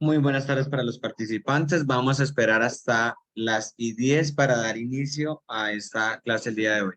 Muy buenas tardes para los participantes. Vamos a esperar hasta las y 10 para dar inicio a esta clase el día de hoy.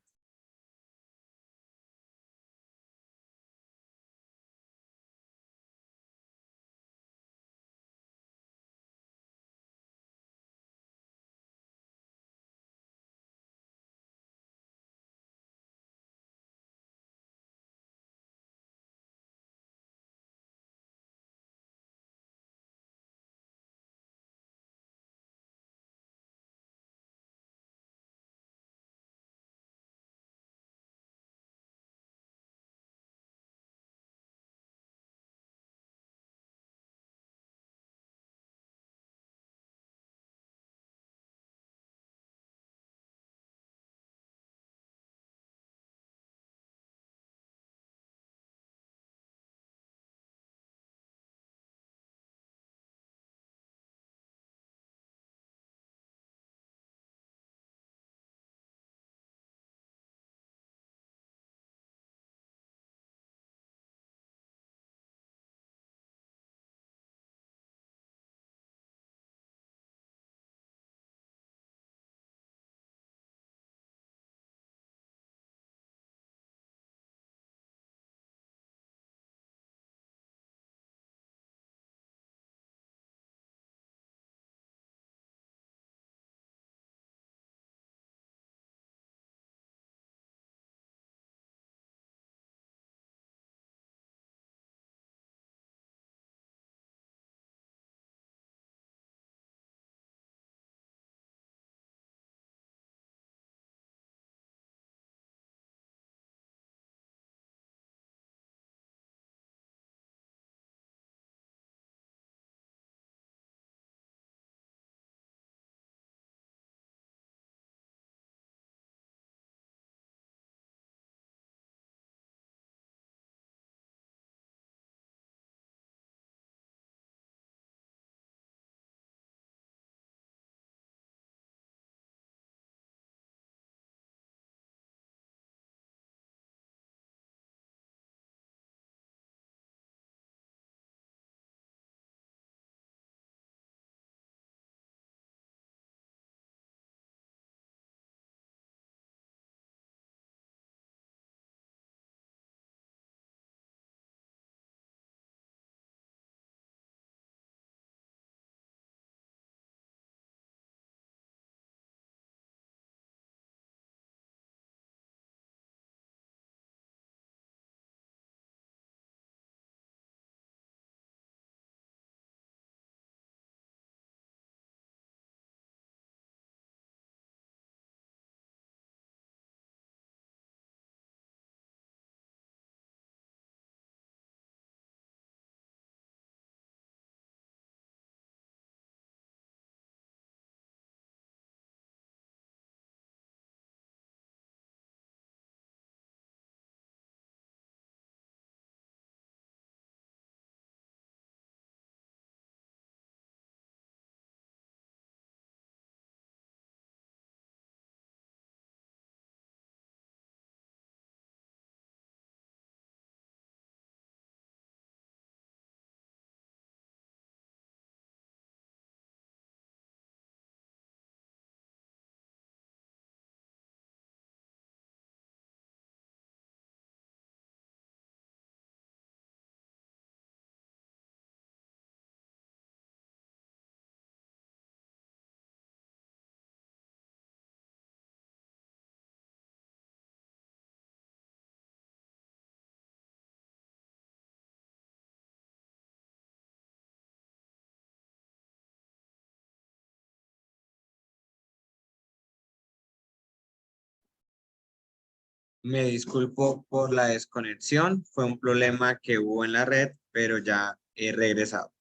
Me disculpo por la desconexión. Fue un problema que hubo en la red, pero ya he regresado.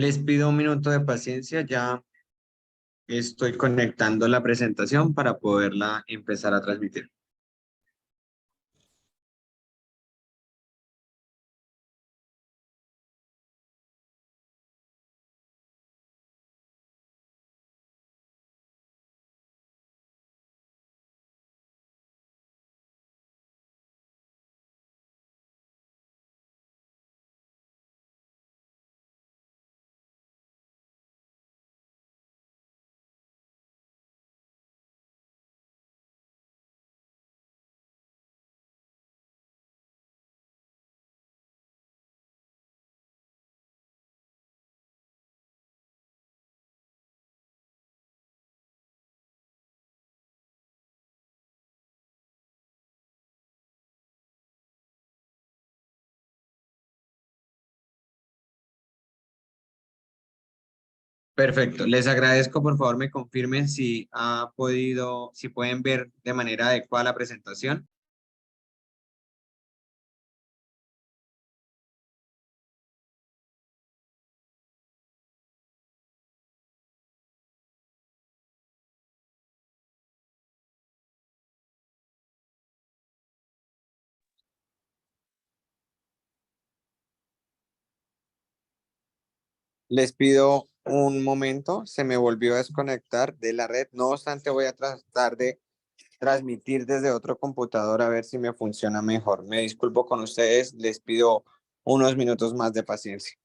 Les pido un minuto de paciencia, ya estoy conectando la presentación para poderla empezar a transmitir. Perfecto, les agradezco, por favor me confirmen si si pueden ver de manera adecuada la presentación. Les pido un momento, se me volvió a desconectar de la red, no obstante voy a tratar de transmitir desde otro computador a ver si me funciona mejor. Me disculpo con ustedes, les pido unos minutos más de paciencia.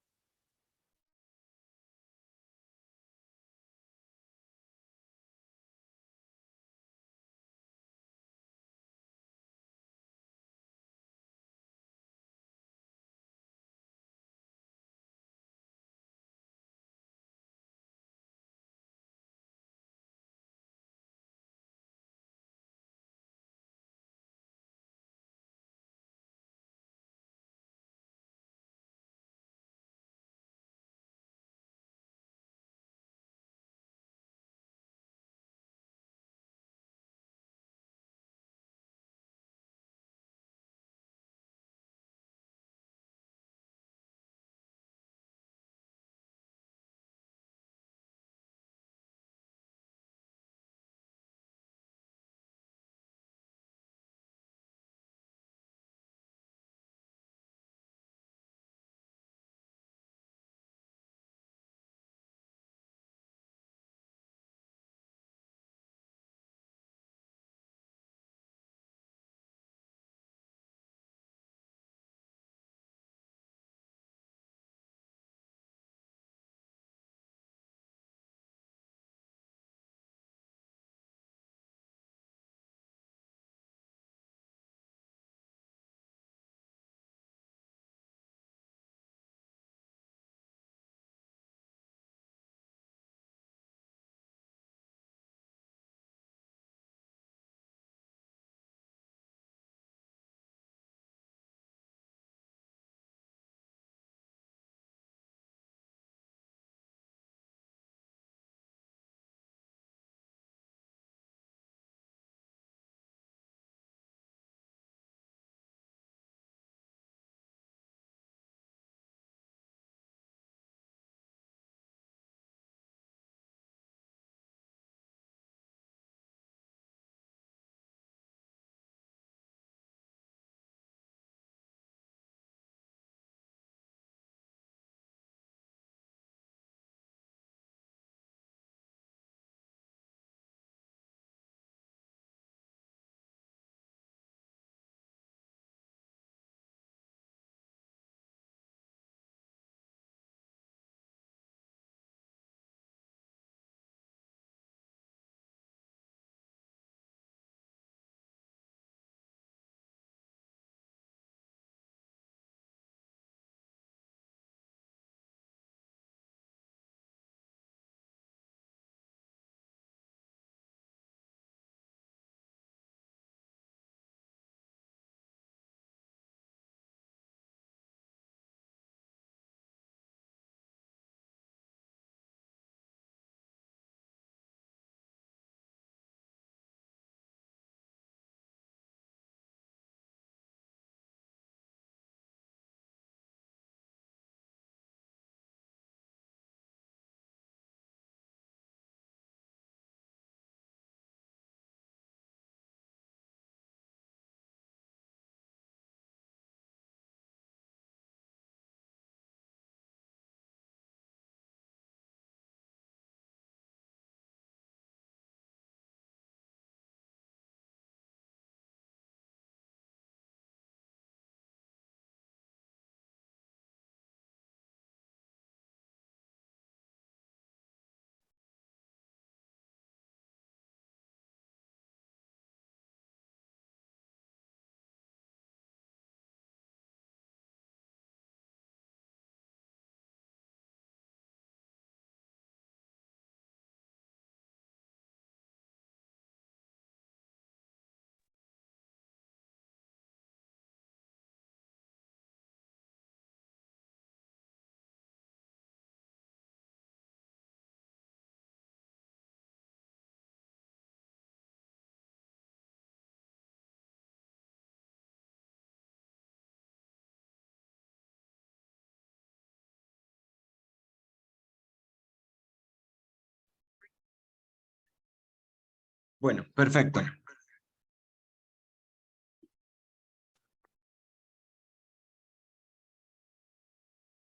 Bueno, perfecto.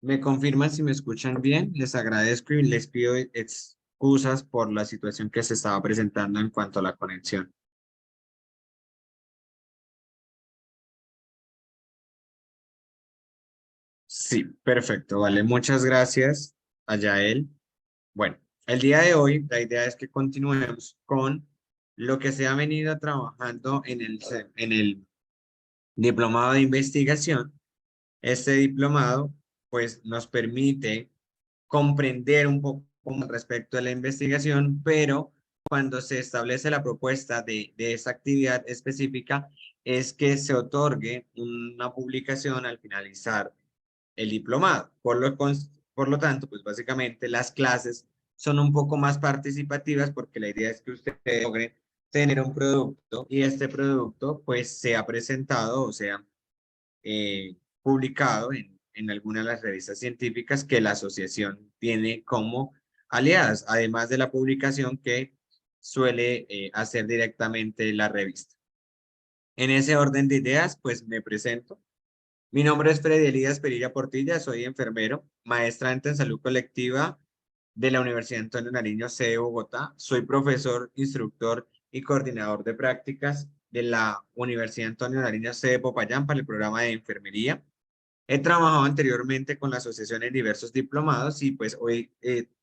Me confirman si me escuchan bien. Les agradezco y les pido excusas por la situación que se estaba presentando en cuanto a la conexión. Sí, perfecto. Vale, muchas gracias a Yael. Bueno, el día de hoy la idea es que continuemos con lo que se ha venido trabajando en el diplomado de investigación. Este diplomado pues nos permite comprender un poco más respecto a la investigación, pero cuando se establece la propuesta de esa actividad específica es que se otorgue una publicación al finalizar el diplomado. Por lo tanto, pues básicamente las clases son un poco más participativas porque la idea es que ustedes logren tener un producto y este producto pues sea presentado o sea publicado en alguna de las revistas científicas que la asociación tiene como aliadas, además de la publicación que suele hacer directamente la revista. En ese orden de ideas, pues me presento. Mi nombre es Freddy Elías Perilla Portilla, soy enfermero, maestrante en salud colectiva de la Universidad Antonio Nariño, sede Bogotá. Soy profesor, instructor y coordinador de prácticas de la Universidad Antonio Nariño, sede Popayán, para el programa de enfermería. He trabajado anteriormente con la asociación en diversos diplomados y pues hoy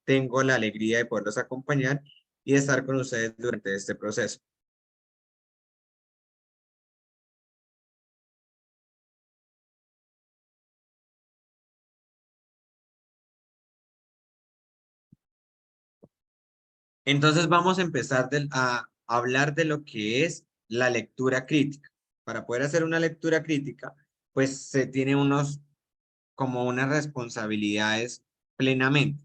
tengo la alegría de poderlos acompañar y estar con ustedes durante este proceso. Entonces vamos a empezar a hablar de lo que es la lectura crítica. Para poder hacer una lectura crítica, pues se tiene como unas responsabilidades plenamente.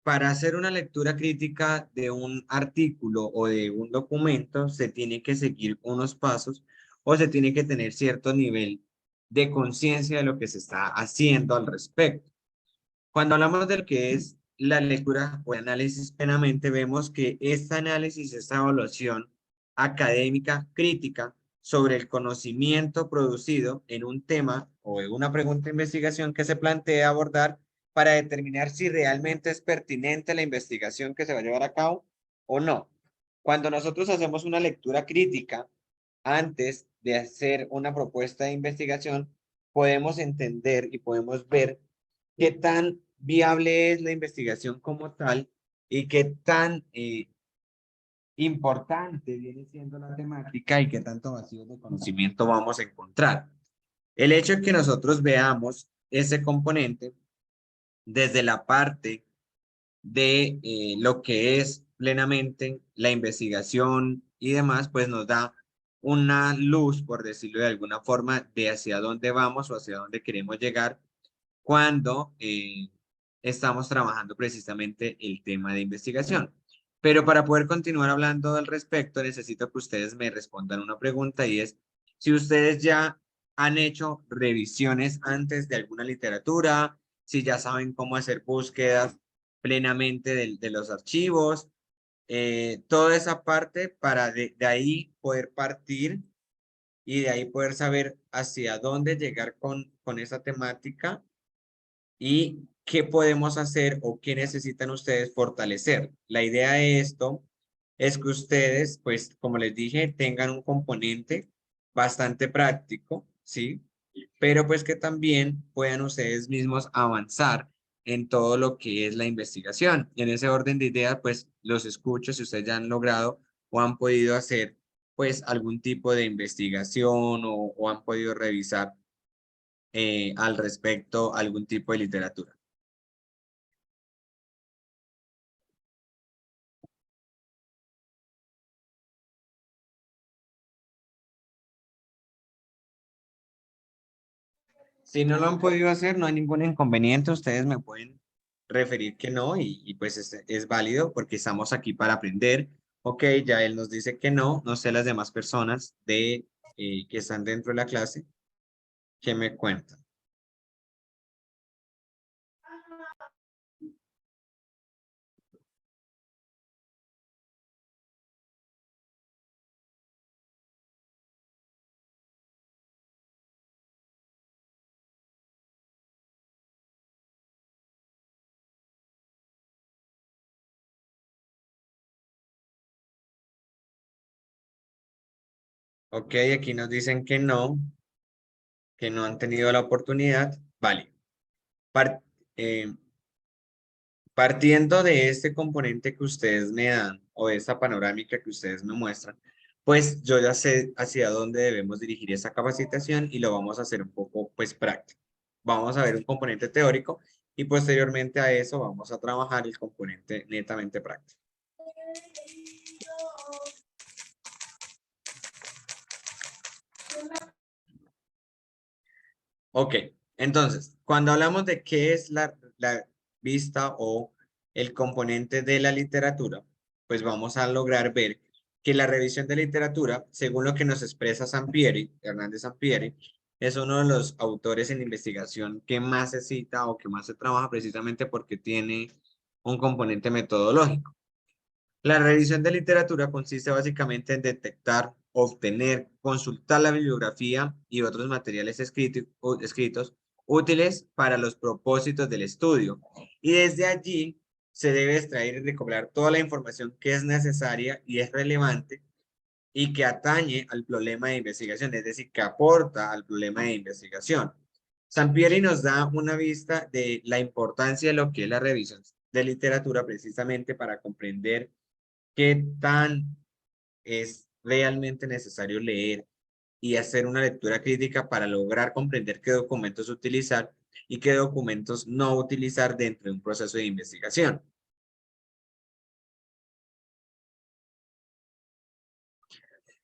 Para hacer una lectura crítica de un artículo o de un documento, se tiene que seguir unos pasos o se tiene que tener cierto nivel de conciencia de lo que se está haciendo al respecto. Cuando hablamos de lo que es la lectura o el análisis plenamente, vemos que este análisis, esta evaluación académica crítica sobre el conocimiento producido en un tema o en una pregunta de investigación que se plantea abordar para determinar si realmente es pertinente la investigación que se va a llevar a cabo o no. Cuando nosotros hacemos una lectura crítica antes de hacer una propuesta de investigación, podemos entender y podemos ver qué tan viable es la investigación como tal y qué tan importante viene siendo la temática y qué tanto vacío de conocimiento vamos a encontrar. El hecho de que nosotros veamos ese componente desde la parte de lo que es plenamente la investigación y demás, pues nos da una luz, por decirlo de alguna forma, de hacia dónde vamos o hacia dónde queremos llegar cuando estamos trabajando precisamente el tema de investigación. Pero para poder continuar hablando al respecto, necesito que ustedes me respondan una pregunta y es si ustedes ya han hecho revisiones antes de alguna literatura, si ya saben cómo hacer búsquedas plenamente de los archivos, toda esa parte para de ahí poder partir y de ahí poder saber hacia dónde llegar con esa temática y qué podemos hacer o qué necesitan ustedes fortalecer. La idea de esto es que ustedes, pues, como les dije, tengan un componente bastante práctico, ¿sí? Pero pues que también puedan ustedes mismos avanzar en todo lo que es la investigación. Y en ese orden de ideas, pues, los escucho si ustedes ya han logrado o han podido hacer, pues, algún tipo de investigación o han podido revisar al respecto algún tipo de literatura. Si no lo han podido hacer, no hay ningún inconveniente. Ustedes me pueden referir que no y pues es válido porque estamos aquí para aprender. Ok, ya él nos dice que no, no sé las demás personas que están dentro de la clase. ¿Qué me cuentan? Ok, aquí nos dicen que no han tenido la oportunidad. Vale. Par- eh, Partiendo de este componente que ustedes me dan o de esta panorámica que ustedes me muestran, pues yo ya sé hacia dónde debemos dirigir esa capacitación y lo vamos a hacer un poco pues práctico. Vamos a ver un componente teórico y posteriormente a eso vamos a trabajar el componente netamente práctico. Ok, entonces, cuando hablamos de qué es la vista o el componente de la literatura, pues vamos a lograr ver que la revisión de literatura, según lo que nos expresa Sampieri, Hernández Sampieri, es uno de los autores en investigación que más se cita o que más se trabaja precisamente porque tiene un componente metodológico. La revisión de literatura consiste básicamente en detectar, obtener, consultar la bibliografía y otros materiales escritos útiles para los propósitos del estudio. Y desde allí se debe extraer y recopilar toda la información que es necesaria y es relevante y que atañe al problema de investigación, es decir, que aporta al problema de investigación. Sampieri nos da una vista de la importancia de lo que es la revisión de literatura precisamente para comprender qué tan es realmente necesario leer y hacer una lectura crítica para lograr comprender qué documentos utilizar y qué documentos no utilizar dentro de un proceso de investigación.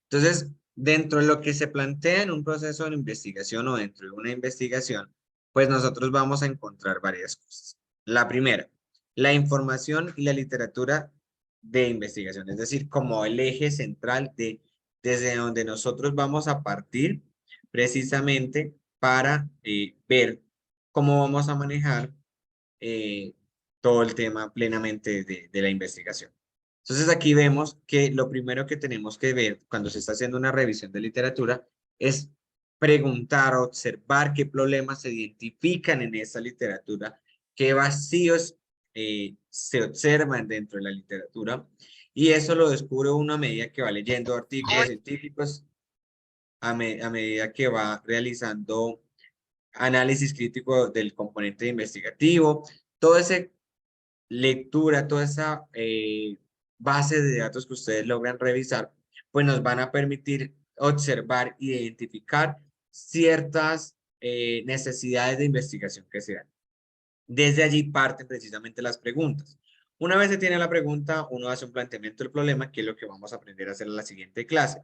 Entonces, dentro de lo que se plantea en un proceso de investigación o dentro de una investigación, pues nosotros vamos a encontrar varias cosas. La primera, la información y la literatura de investigación, es decir, como el eje central de desde donde nosotros vamos a partir precisamente para ver cómo vamos a manejar eh, todo el tema plenamente de la investigación. Entonces aquí vemos que lo primero que tenemos que ver cuando se está haciendo una revisión de literatura es preguntar, observar qué problemas se identifican en esa literatura, qué vacíos se observan dentro de la literatura y eso lo descubre uno a medida que va leyendo artículos científicos, a medida que va realizando análisis crítico del componente investigativo, todo ese lectura, toda esa base de datos que ustedes logran revisar, pues nos van a permitir observar, identificar ciertas necesidades de investigación que se dan. Desde allí parten precisamente las preguntas. Una vez se tiene la pregunta, uno hace un planteamiento del problema, que es lo que vamos a aprender a hacer en la siguiente clase.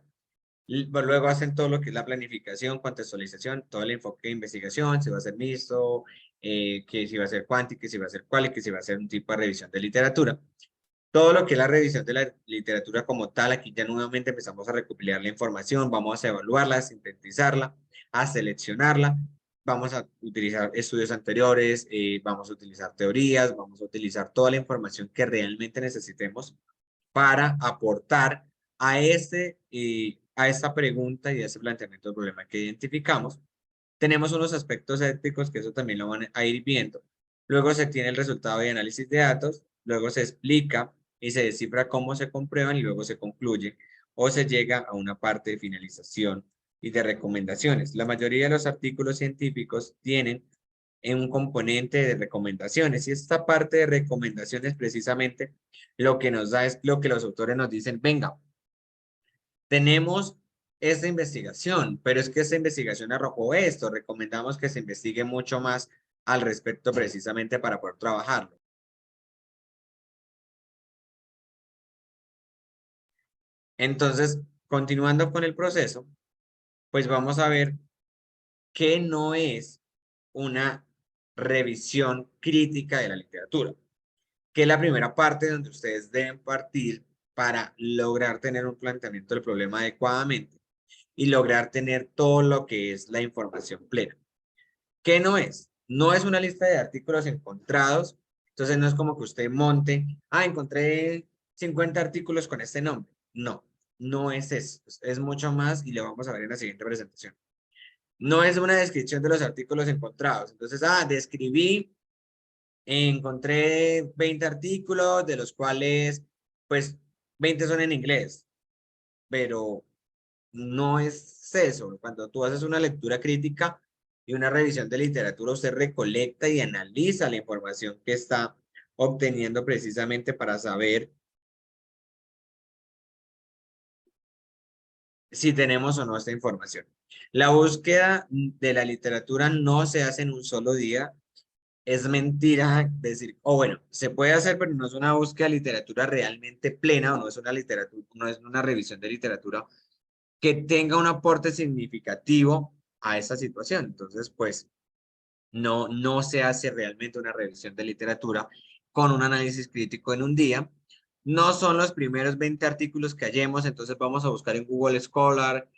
Luego hacen todo lo que es la planificación, contextualización, todo el enfoque de investigación, si va a ser mixto, que si va a ser cuántico, que si va a ser cual, que si va a ser un tipo de revisión de literatura. Todo lo que es la revisión de la literatura como tal, aquí ya nuevamente empezamos a recopilar la información, vamos a evaluarla, a sintetizarla, a seleccionarla, vamos a utilizar estudios anteriores, vamos a utilizar teorías, vamos a utilizar toda la información que realmente necesitemos para aportar a esta pregunta y a ese planteamiento del problema que identificamos. Tenemos unos aspectos éticos que eso también lo van a ir viendo. Luego se tiene el resultado de análisis de datos, luego se explica y se descifra cómo se comprueban y luego se concluye o se llega a una parte de finalización y de recomendaciones. La mayoría de los artículos científicos tienen un componente de recomendaciones y esta parte de recomendaciones precisamente lo que nos da es lo que los autores nos dicen, venga, tenemos esta investigación, pero es que esta investigación arrojó esto, recomendamos que se investigue mucho más al respecto precisamente para poder trabajarlo. Entonces, continuando con el proceso, pues vamos a ver qué no es una revisión crítica de la literatura, que es la primera parte donde ustedes deben partir para lograr tener un planteamiento del problema adecuadamente y lograr tener todo lo que es la información plena. ¿Qué no es? No es una lista de artículos encontrados, entonces no es como que usted monte, encontré 50 artículos con este nombre. No, no es eso, es mucho más y lo vamos a ver en la siguiente presentación. No es una descripción de los artículos encontrados, entonces, describí, encontré 20 artículos, de los cuales, pues, 20 son en inglés, pero no es eso. Cuando tú haces una lectura crítica y una revisión de literatura, usted recolecta y analiza la información que está obteniendo precisamente para saber si tenemos o no esta información. La búsqueda de la literatura no se hace en un solo día. Es mentira decir, o bueno, se puede hacer, pero no es una búsqueda de literatura realmente plena, o no es una literatura, no es una revisión de literatura que tenga un aporte significativo a esa situación. Entonces, pues, no se hace realmente una revisión de literatura con un análisis crítico en un día. No son los primeros 20 artículos que hallemos, entonces vamos a buscar en Google Scholar,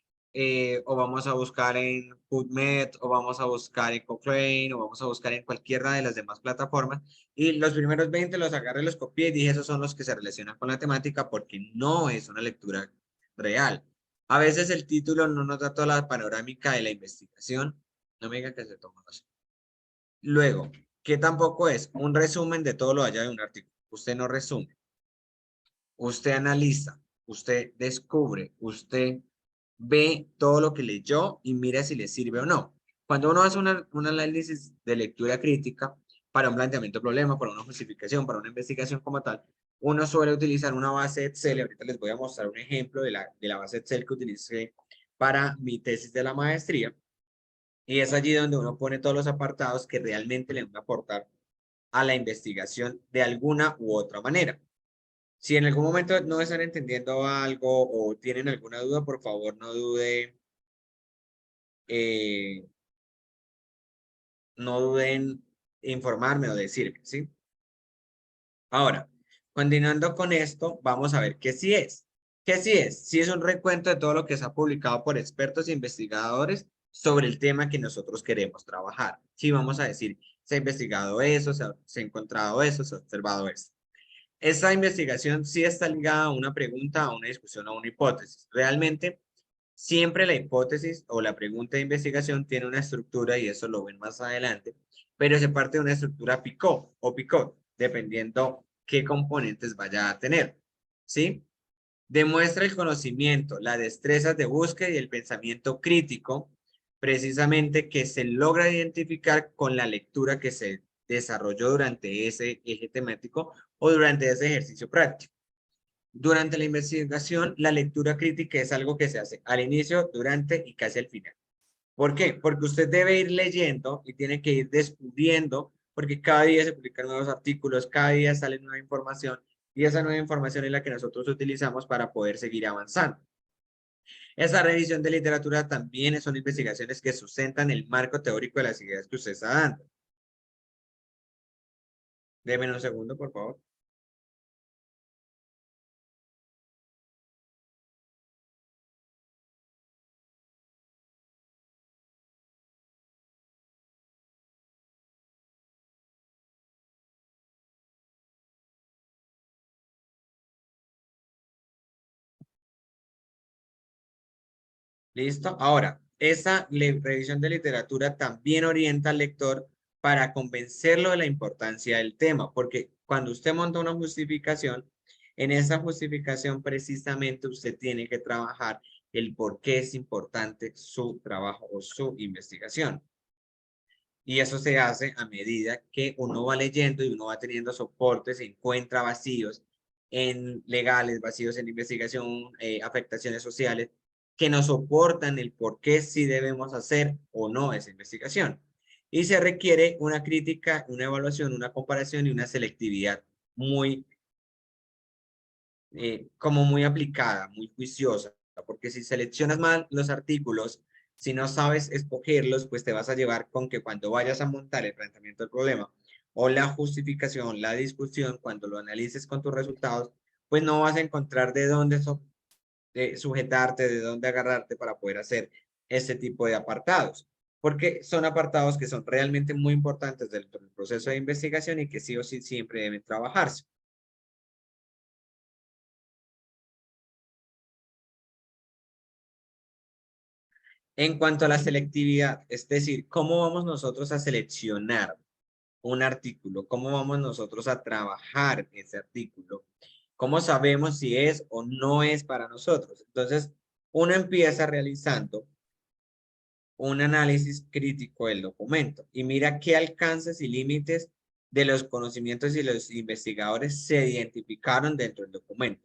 o vamos a buscar en PubMed, o vamos a buscar en Cochrane, o vamos a buscar en cualquiera de las demás plataformas. Y los primeros 20 los agarré, los copié y dije, esos son los que se relacionan con la temática porque no es una lectura real. A veces el título no nos da toda la panorámica de la investigación. No me diga que se toma así. Luego, que tampoco es un resumen de todo lo allá de un artículo. Usted no resume, usted analiza, usted descubre, usted ve todo lo que leyó y mira si le sirve o no. Cuando uno hace un análisis de lectura crítica para un planteamiento de problema, para una justificación, para una investigación como tal, uno suele utilizar una base Excel. Ahorita les voy a mostrar un ejemplo de la base Excel que utilicé para mi tesis de la maestría. Y es allí donde uno pone todos los apartados que realmente le van a aportar a la investigación de alguna u otra manera. Si en algún momento no están entendiendo algo o tienen alguna duda, por favor eh, no duden en informarme o decirme, ¿sí? Ahora, continuando con esto, vamos a ver qué sí es. ¿Qué sí es? Sí es un recuento de todo lo que se ha publicado por expertos e investigadores sobre el tema que nosotros queremos trabajar. Sí, vamos a decir, se ha investigado eso, se ha encontrado eso, se ha observado eso. Esta investigación sí está ligada a una pregunta, a una discusión, a una hipótesis. Realmente, siempre la hipótesis o la pregunta de investigación tiene una estructura y eso lo ven más adelante, pero se parte de una estructura Picot o Picot, dependiendo qué componentes vaya a tener. ¿Sí? Demuestra el conocimiento, las destrezas de búsqueda y el pensamiento crítico, precisamente que se logra identificar con la lectura que se desarrolló durante ese eje temático o durante ese ejercicio práctico. Durante la investigación, la lectura crítica es algo que se hace al inicio, durante y casi al final. ¿Por qué? Porque usted debe ir leyendo y tiene que ir descubriendo, porque cada día se publican nuevos artículos, cada día sale nueva información y esa nueva información es la que nosotros utilizamos para poder seguir avanzando. Esa revisión de literatura también son investigaciones que sustentan el marco teórico de las ideas que usted está dando. Deme un segundo, por favor. ¿Listo? Ahora, esa revisión de literatura también orienta al lector para convencerlo de la importancia del tema, porque cuando usted monta una justificación, en esa justificación precisamente usted tiene que trabajar el por qué es importante su trabajo o su investigación. Y eso se hace a medida que uno va leyendo y uno va teniendo soportes, se encuentra vacíos en legales, vacíos en investigación, afectaciones sociales, que nos soportan el por qué sí debemos hacer o no esa investigación. Y se requiere una crítica, una evaluación, una comparación y una selectividad muy, como muy aplicada, muy juiciosa, porque si seleccionas mal los artículos, si no sabes escogerlos, pues te vas a llevar con que cuando vayas a montar el planteamiento del problema o la justificación, la discusión, cuando lo analices con tus resultados, pues no vas a encontrar de dónde sujetarte, de dónde agarrarte para poder hacer este tipo de apartados. porque son apartados que son realmente muy importantes dentro del proceso de investigación y que sí o sí siempre deben trabajarse. En cuanto a la selectividad, es decir, ¿cómo vamos nosotros a seleccionar un artículo? ¿Cómo vamos nosotros a trabajar ese artículo? ¿Cómo sabemos si es o no es para nosotros? Entonces, uno empieza realizando un análisis crítico del documento y mira qué alcances y límites de los conocimientos y los investigadores se identificaron dentro del documento.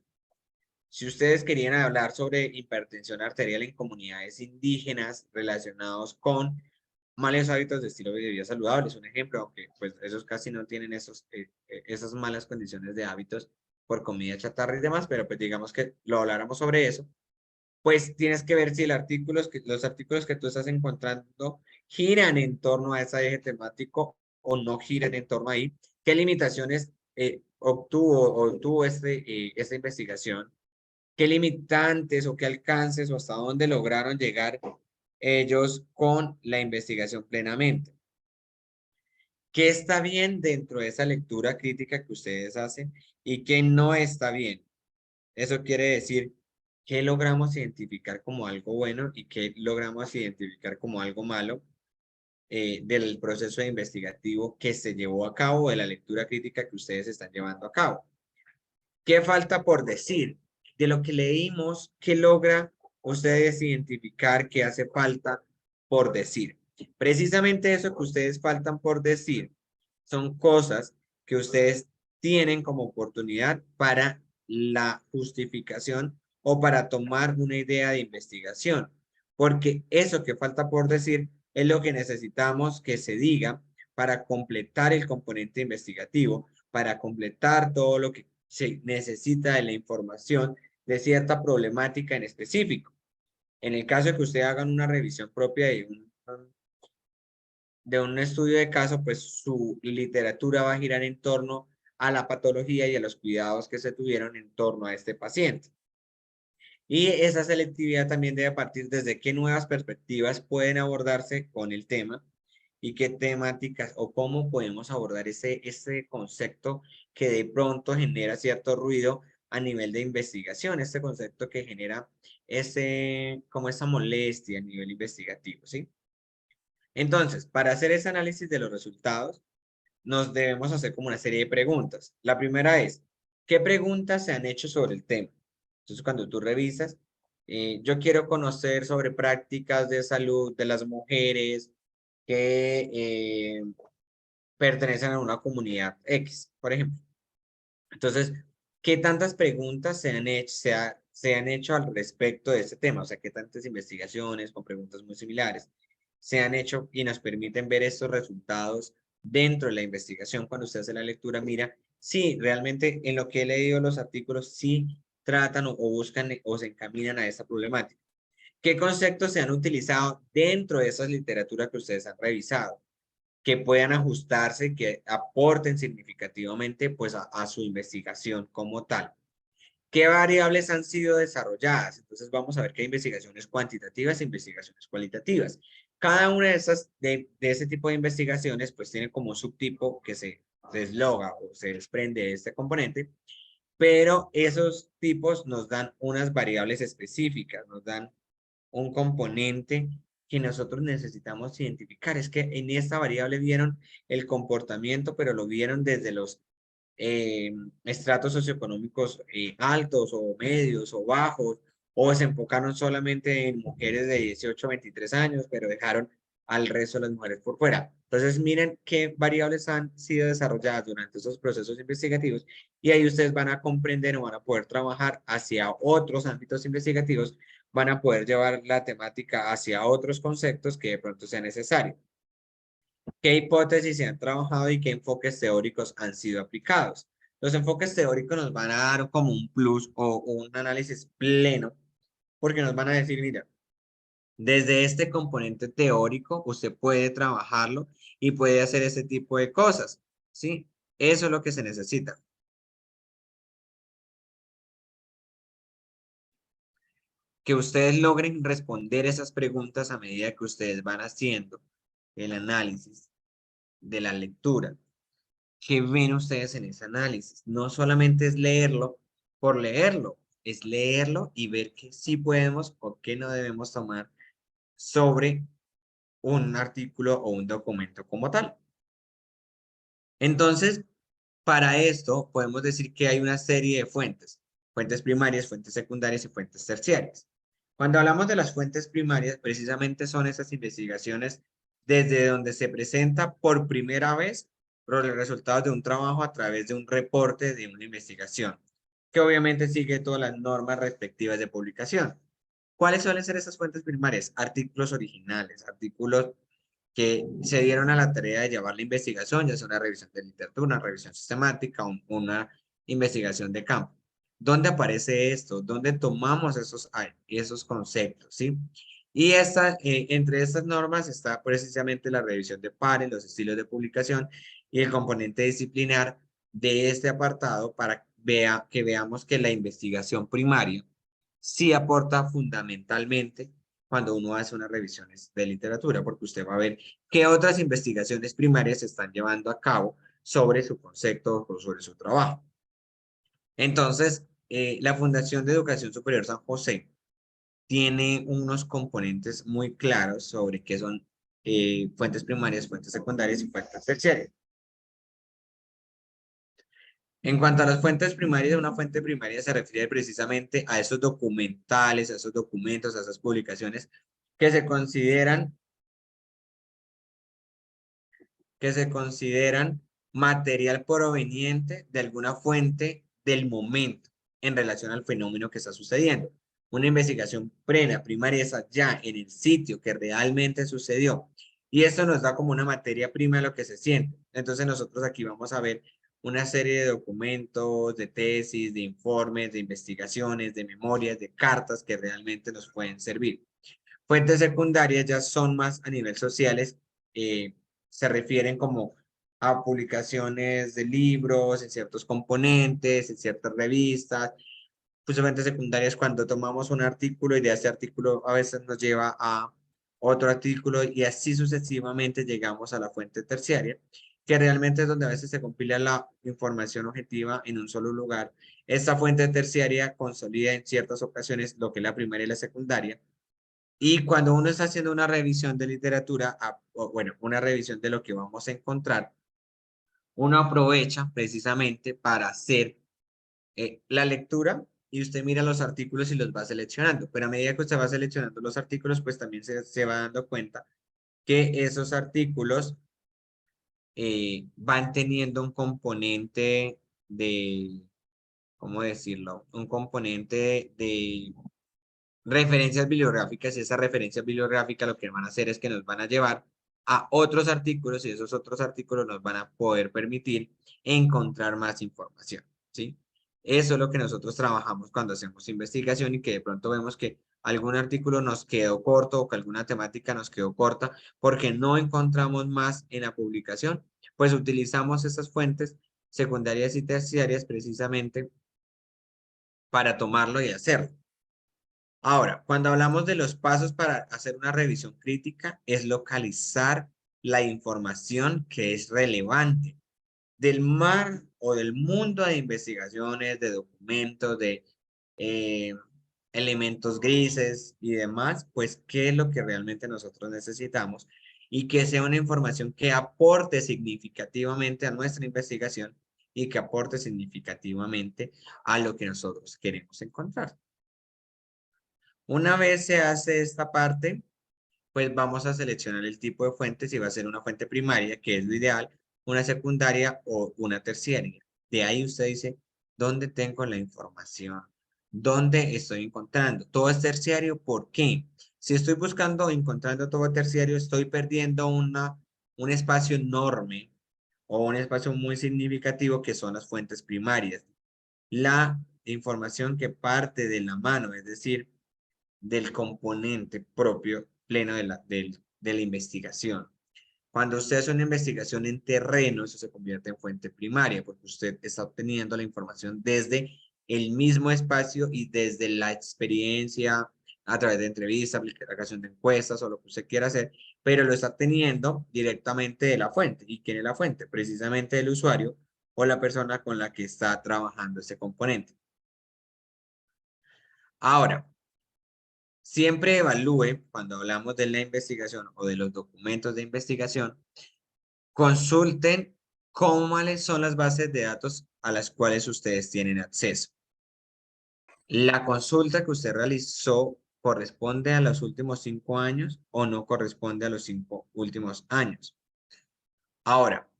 Si ustedes querían hablar sobre hipertensión arterial en comunidades indígenas relacionados con malos hábitos de estilo de vida saludable, es un ejemplo, aunque pues esos casi no tienen esas malas condiciones de hábitos por comida chatarra y demás, pero pues digamos que lo habláramos sobre eso, pues tienes que ver si los artículos que tú estás encontrando giran en torno a ese eje temático o no giran en torno ahí, qué limitaciones obtuvo esta investigación, qué limitantes o qué alcances o hasta dónde lograron llegar ellos con la investigación plenamente. ¿Qué está bien dentro de esa lectura crítica que ustedes hacen y qué no está bien? Eso quiere decir qué logramos identificar como algo bueno y qué logramos identificar como algo malo del proceso investigativo que se llevó a cabo, de la lectura crítica que ustedes están llevando a cabo. ¿Qué falta por decir? De lo que leímos, ¿qué logra ustedes identificar que hace falta por decir? Precisamente eso que ustedes faltan por decir son cosas que ustedes tienen como oportunidad para la justificación o para tomar una idea de investigación. Porque eso que falta por decir es lo que necesitamos que se diga para completar el componente investigativo, para completar todo lo que se necesita de la información de cierta problemática en específico. En el caso de que ustedes hagan una revisión propia de un estudio de caso, pues su literatura va a girar en torno a la patología y a los cuidados que se tuvieron en torno a este paciente. Y esa selectividad también debe partir desde qué nuevas perspectivas pueden abordarse con el tema y qué temáticas o cómo podemos abordar ese concepto que de pronto genera cierto ruido a nivel de investigación, este concepto que genera como esa molestia a nivel investigativo, ¿sí? Entonces, para hacer ese análisis de los resultados, nos debemos hacer como una serie de preguntas. La primera es, ¿qué preguntas se han hecho sobre el tema? Entonces, cuando tú revisas, yo quiero conocer sobre prácticas de salud de las mujeres que pertenecen a una comunidad X, por ejemplo. Entonces, ¿qué tantas preguntas se han hecho al respecto de este tema? O sea, ¿qué tantas investigaciones con preguntas muy similares se han hecho y nos permiten ver estos resultados dentro de la investigación? Cuando usted hace la lectura, mira, sí, realmente en lo que he leído los artículos, sí tratan o buscan o se encaminan a esta problemática. ¿Qué conceptos se han utilizado dentro de esas literaturas que ustedes han revisado, que puedan ajustarse, que aporten significativamente pues a su investigación como tal? ¿Qué variables han sido desarrolladas? Entonces vamos a ver que hay investigaciones cuantitativas e investigaciones cualitativas. Cada una de esas, de ese tipo de investigaciones, pues tiene como un subtipo que se desloga o se desprende de este componente, pero esos tipos nos dan unas variables específicas, nos dan un componente que nosotros necesitamos identificar. Es que en esta variable vieron el comportamiento, pero lo vieron desde los eh, estratos socioeconómicos altos o medios o bajos, o se enfocaron solamente en mujeres de 18 a 23 años, pero dejaron al resto de las mujeres por fuera. Entonces, miren qué variables han sido desarrolladas durante esos procesos investigativos y ahí ustedes van a comprender o van a poder trabajar hacia otros ámbitos investigativos, van a poder llevar la temática hacia otros conceptos que de pronto sea necesario. ¿Qué hipótesis se han trabajado y qué enfoques teóricos han sido aplicados? Los enfoques teóricos nos van a dar como un plus o un análisis pleno, porque nos van a decir, mira, desde este componente teórico usted puede trabajarlo y puede hacer ese tipo de cosas, ¿sí? Eso es lo que se necesita. que ustedes logren responder esas preguntas a medida que ustedes van haciendo el análisis de la lectura. ¿Qué ven ustedes en ese análisis? No solamente es leerlo por leerlo, es leerlo y ver qué sí podemos o qué no debemos tomar sobre un artículo o un documento como tal. Entonces, para esto podemos decir que hay una serie de fuentes, fuentes primarias, fuentes secundarias y fuentes terciarias. Cuando hablamos de las fuentes primarias, precisamente son esas investigaciones desde donde se presenta por primera vez los resultados de un trabajo a través de un reporte de una investigación, que obviamente sigue todas las normas respectivas de publicación. ¿Cuáles suelen ser esas fuentes primarias? Artículos originales, artículos que se dieron a la tarea de llevar la investigación, ya sea una revisión de literatura, una revisión sistemática, una investigación de campo. ¿Dónde aparece esto? ¿Dónde tomamos esos conceptos? ¿Sí? Y entre estas normas está precisamente la revisión de pares, los estilos de publicación y el componente disciplinar de este apartado para que veamos que la investigación primaria sí aporta fundamentalmente cuando uno hace unas revisiones de literatura, porque usted va a ver qué otras investigaciones primarias se están llevando a cabo sobre su concepto o sobre su trabajo. Entonces, la Fundación de Educación Superior San José tiene unos componentes muy claros sobre qué son fuentes primarias, fuentes secundarias y fuentes terciarias. En cuanto a las fuentes primarias, una fuente primaria se refiere precisamente a esos documentales, a esos documentos, a esas publicaciones que se consideran material proveniente de alguna fuente del momento en relación al fenómeno que está sucediendo. Una investigación plena, primaria, es allá en el sitio que realmente sucedió. Y esto nos da como una materia prima de lo que se siente. Entonces nosotros aquí vamos a ver una serie de documentos, de tesis, de informes, de investigaciones, de memorias, de cartas que realmente nos pueden servir. Fuentes secundarias ya son más a nivel sociales, se refieren como a publicaciones de libros, en ciertos componentes, en ciertas revistas. Pues fuentes secundarias cuando tomamos un artículo y de ese artículo a veces nos lleva a otro artículo y así sucesivamente llegamos a la fuente terciaria, que realmente es donde a veces se compila la información objetiva en un solo lugar. Esta fuente terciaria consolida en ciertas ocasiones lo que es la primaria y la secundaria, y cuando uno está haciendo una revisión de literatura, o bueno, una revisión de lo que vamos a encontrar, uno aprovecha precisamente para hacer la lectura y usted mira los artículos y los va seleccionando. Pero a medida que usted va seleccionando los artículos, pues también se va dando cuenta que esos artículos van teniendo un componente de, ¿cómo decirlo? Un componente de referencias bibliográficas, y esas referencias bibliográficas lo que van a hacer es que nos van a llevar a otros artículos y esos otros artículos nos van a poder permitir encontrar más información, ¿sí? Eso es lo que nosotros trabajamos cuando hacemos investigación y que de pronto vemos que algún artículo nos quedó corto o que alguna temática nos quedó corta porque no encontramos más en la publicación, pues utilizamos esas fuentes secundarias y terciarias precisamente para tomarlo y hacerlo. Ahora, cuando hablamos de los pasos para hacer una revisión crítica, es localizar la información que es relevante del mar o del mundo de investigaciones, de documentos, de eh, elementos grises y demás, pues qué es lo que realmente nosotros necesitamos y que sea una información que aporte significativamente a nuestra investigación y que aporte significativamente a lo que nosotros queremos encontrar. Una vez se hace esta parte, pues vamos a seleccionar el tipo de fuente, si va a ser una fuente primaria, que es lo ideal, una secundaria o una terciaria. De ahí usted dice, ¿dónde tengo la información? ¿Dónde estoy encontrando? Todo es terciario, ¿por qué? Si estoy buscando o encontrando todo terciario, estoy perdiendo un espacio enorme o un espacio muy significativo que son las fuentes primarias. La información que parte de la mano, es decir, del componente propio pleno de la investigación. Cuando usted hace una investigación en terreno, eso se convierte en fuente primaria, porque usted está obteniendo la información desde el mismo espacio y desde la experiencia, a través de entrevistas, aplicación de encuestas o lo que usted quiera hacer, pero lo está teniendo directamente de la fuente. ¿Y quién es la fuente? Precisamente el usuario o la persona con la que está trabajando ese componente. Ahora, siempre evalúe cuando hablamos de la investigación o de los documentos de investigación, consulten cuáles son las bases de datos a las cuales ustedes tienen acceso. ¿La consulta que usted realizó corresponde a los últimos 5 años o no corresponde a los 5 últimos años? Ahora,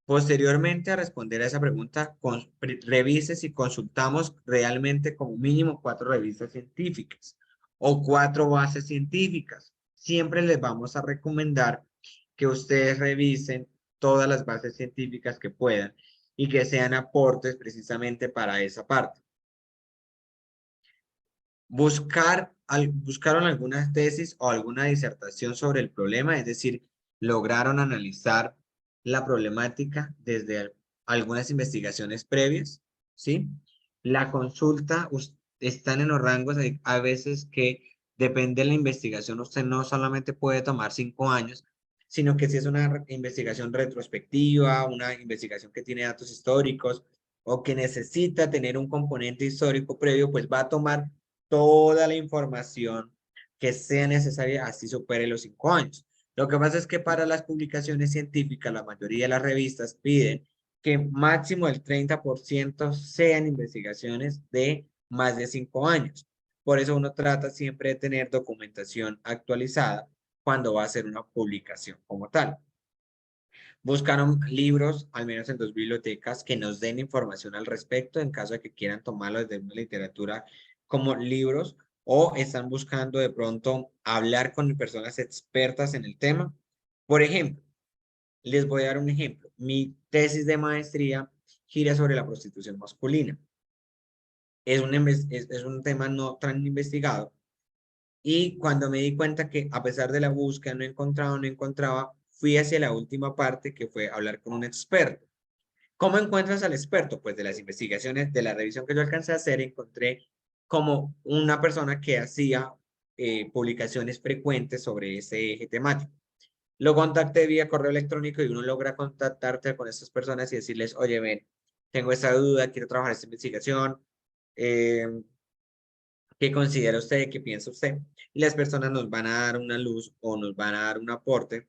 posteriormente a responder a esa pregunta, revise si consultamos realmente como mínimo 4 revistas científicas o 4 bases científicas. Siempre les vamos a recomendar que ustedes revisen todas las bases científicas que puedan y que sean aportes precisamente para esa parte. ¿Buscaron algunas tesis o alguna disertación sobre el problema? Es decir, ¿lograron analizar la problemática desde algunas investigaciones previas? ¿Sí? La consulta, están en los rangos, a veces que depende de la investigación, usted no solamente puede tomar 5 años, sino que si es una investigación retrospectiva, una investigación que tiene datos históricos o que necesita tener un componente histórico previo, pues va a tomar toda la información que sea necesaria, así supere los 5 años. Lo que pasa es que para las publicaciones científicas, la mayoría de las revistas piden que máximo el 30% sean investigaciones de más de 5 años. Por eso uno trata siempre de tener documentación actualizada cuando va a hacer una publicación como tal. Buscaron libros, al menos en 2 bibliotecas, que nos den información al respecto en caso de que quieran tomarlo desde una literatura como libros o están buscando de pronto hablar con personas expertas en el tema. Por ejemplo, les voy a dar un ejemplo. Mi tesis de maestría gira sobre la prostitución masculina. Es un tema no tan investigado. Y cuando me di cuenta que a pesar de la búsqueda no encontraba, fui hacia la última parte que fue hablar con un experto. ¿Cómo encuentras al experto? Pues de las investigaciones, de la revisión que yo alcancé a hacer, encontré como una persona que hacía publicaciones frecuentes sobre ese eje temático. Lo contacté vía correo electrónico y uno logra contactarte con estas personas y decirles, oye, ven, tengo esta duda, quiero trabajar esta investigación, eh, ¿qué considera usted? ¿Qué piensa usted? Y las personas nos van a dar una luz o nos van a dar un aporte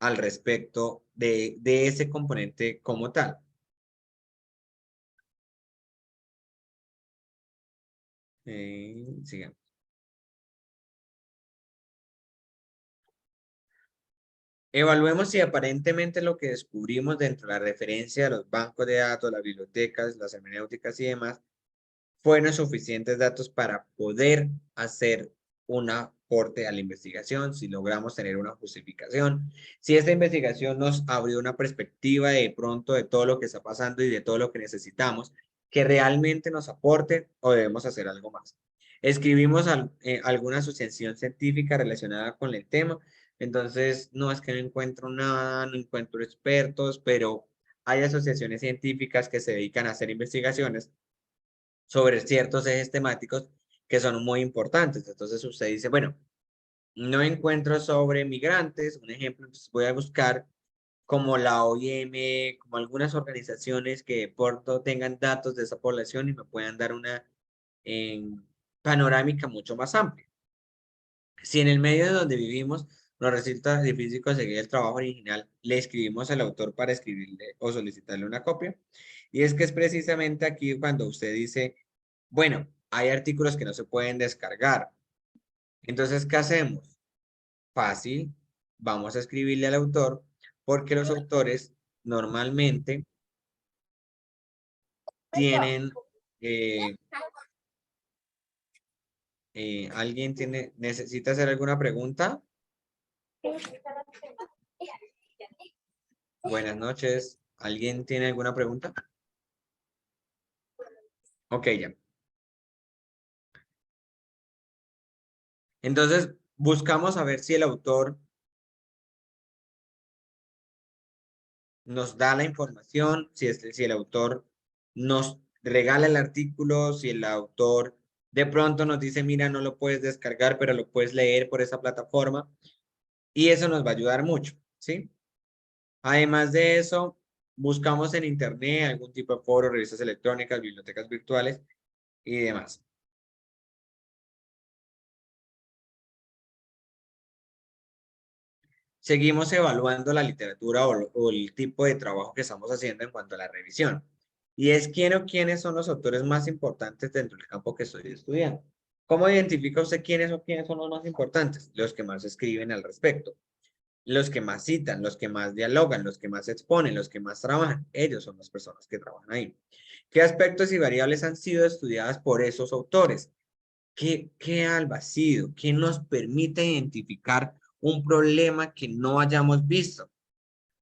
al respecto de ese componente como tal. Sigamos. Evaluemos si aparentemente lo que descubrimos dentro de la referencia de los bancos de datos, las bibliotecas, las hermenéuticas y demás, fueron suficientes datos para poder hacer un aporte a la investigación, si logramos tener una justificación, si esta investigación nos abrió una perspectiva de pronto de todo lo que está pasando y de todo lo que necesitamos, que realmente nos aporte o debemos hacer algo más. Escribimos alguna asociación científica relacionada con el tema, entonces no es que no encuentro nada, no encuentro expertos, pero hay asociaciones científicas que se dedican a hacer investigaciones sobre ciertos ejes temáticos que son muy importantes. Entonces usted dice, bueno, no encuentro sobre migrantes, un ejemplo, entonces voy a buscar como la OIM, como algunas organizaciones que de pronto tengan datos de esa población y me puedan dar una panorámica mucho más amplia. Si en el medio de donde vivimos nos resulta difícil conseguir el trabajo original, le escribimos al autor para escribirle o solicitarle una copia. Y es que es precisamente aquí cuando usted dice, bueno, hay artículos que no se pueden descargar. Entonces, ¿qué hacemos? Fácil, vamos a escribirle al autor porque los autores normalmente tienen, eh, ¿alguien necesita hacer alguna pregunta? Buenas noches. ¿Alguien tiene alguna pregunta? Ok, ya. Entonces, buscamos a ver si el autor nos da la información, si el autor nos regala el artículo, si el autor De pronto nos dice, mira, no lo puedes descargar, pero lo puedes leer por esa plataforma y eso nos va a ayudar mucho, ¿sí? Además de eso, buscamos en internet algún tipo de foro, revistas electrónicas, bibliotecas virtuales y demás. Seguimos evaluando la literatura o el tipo de trabajo que estamos haciendo en cuanto a la revisión. Y es quién o quiénes son los autores más importantes dentro del campo que estoy estudiando. ¿Cómo identifica usted quiénes o quiénes son los más importantes? Los que más escriben al respecto, los que más citan, los que más dialogan, los que más exponen, los que más trabajan. Ellos son las personas que trabajan ahí. ¿Qué aspectos y variables han sido estudiadas por esos autores? ¿Qué ha vacío? ¿Qué nos permite identificar un problema que no hayamos visto?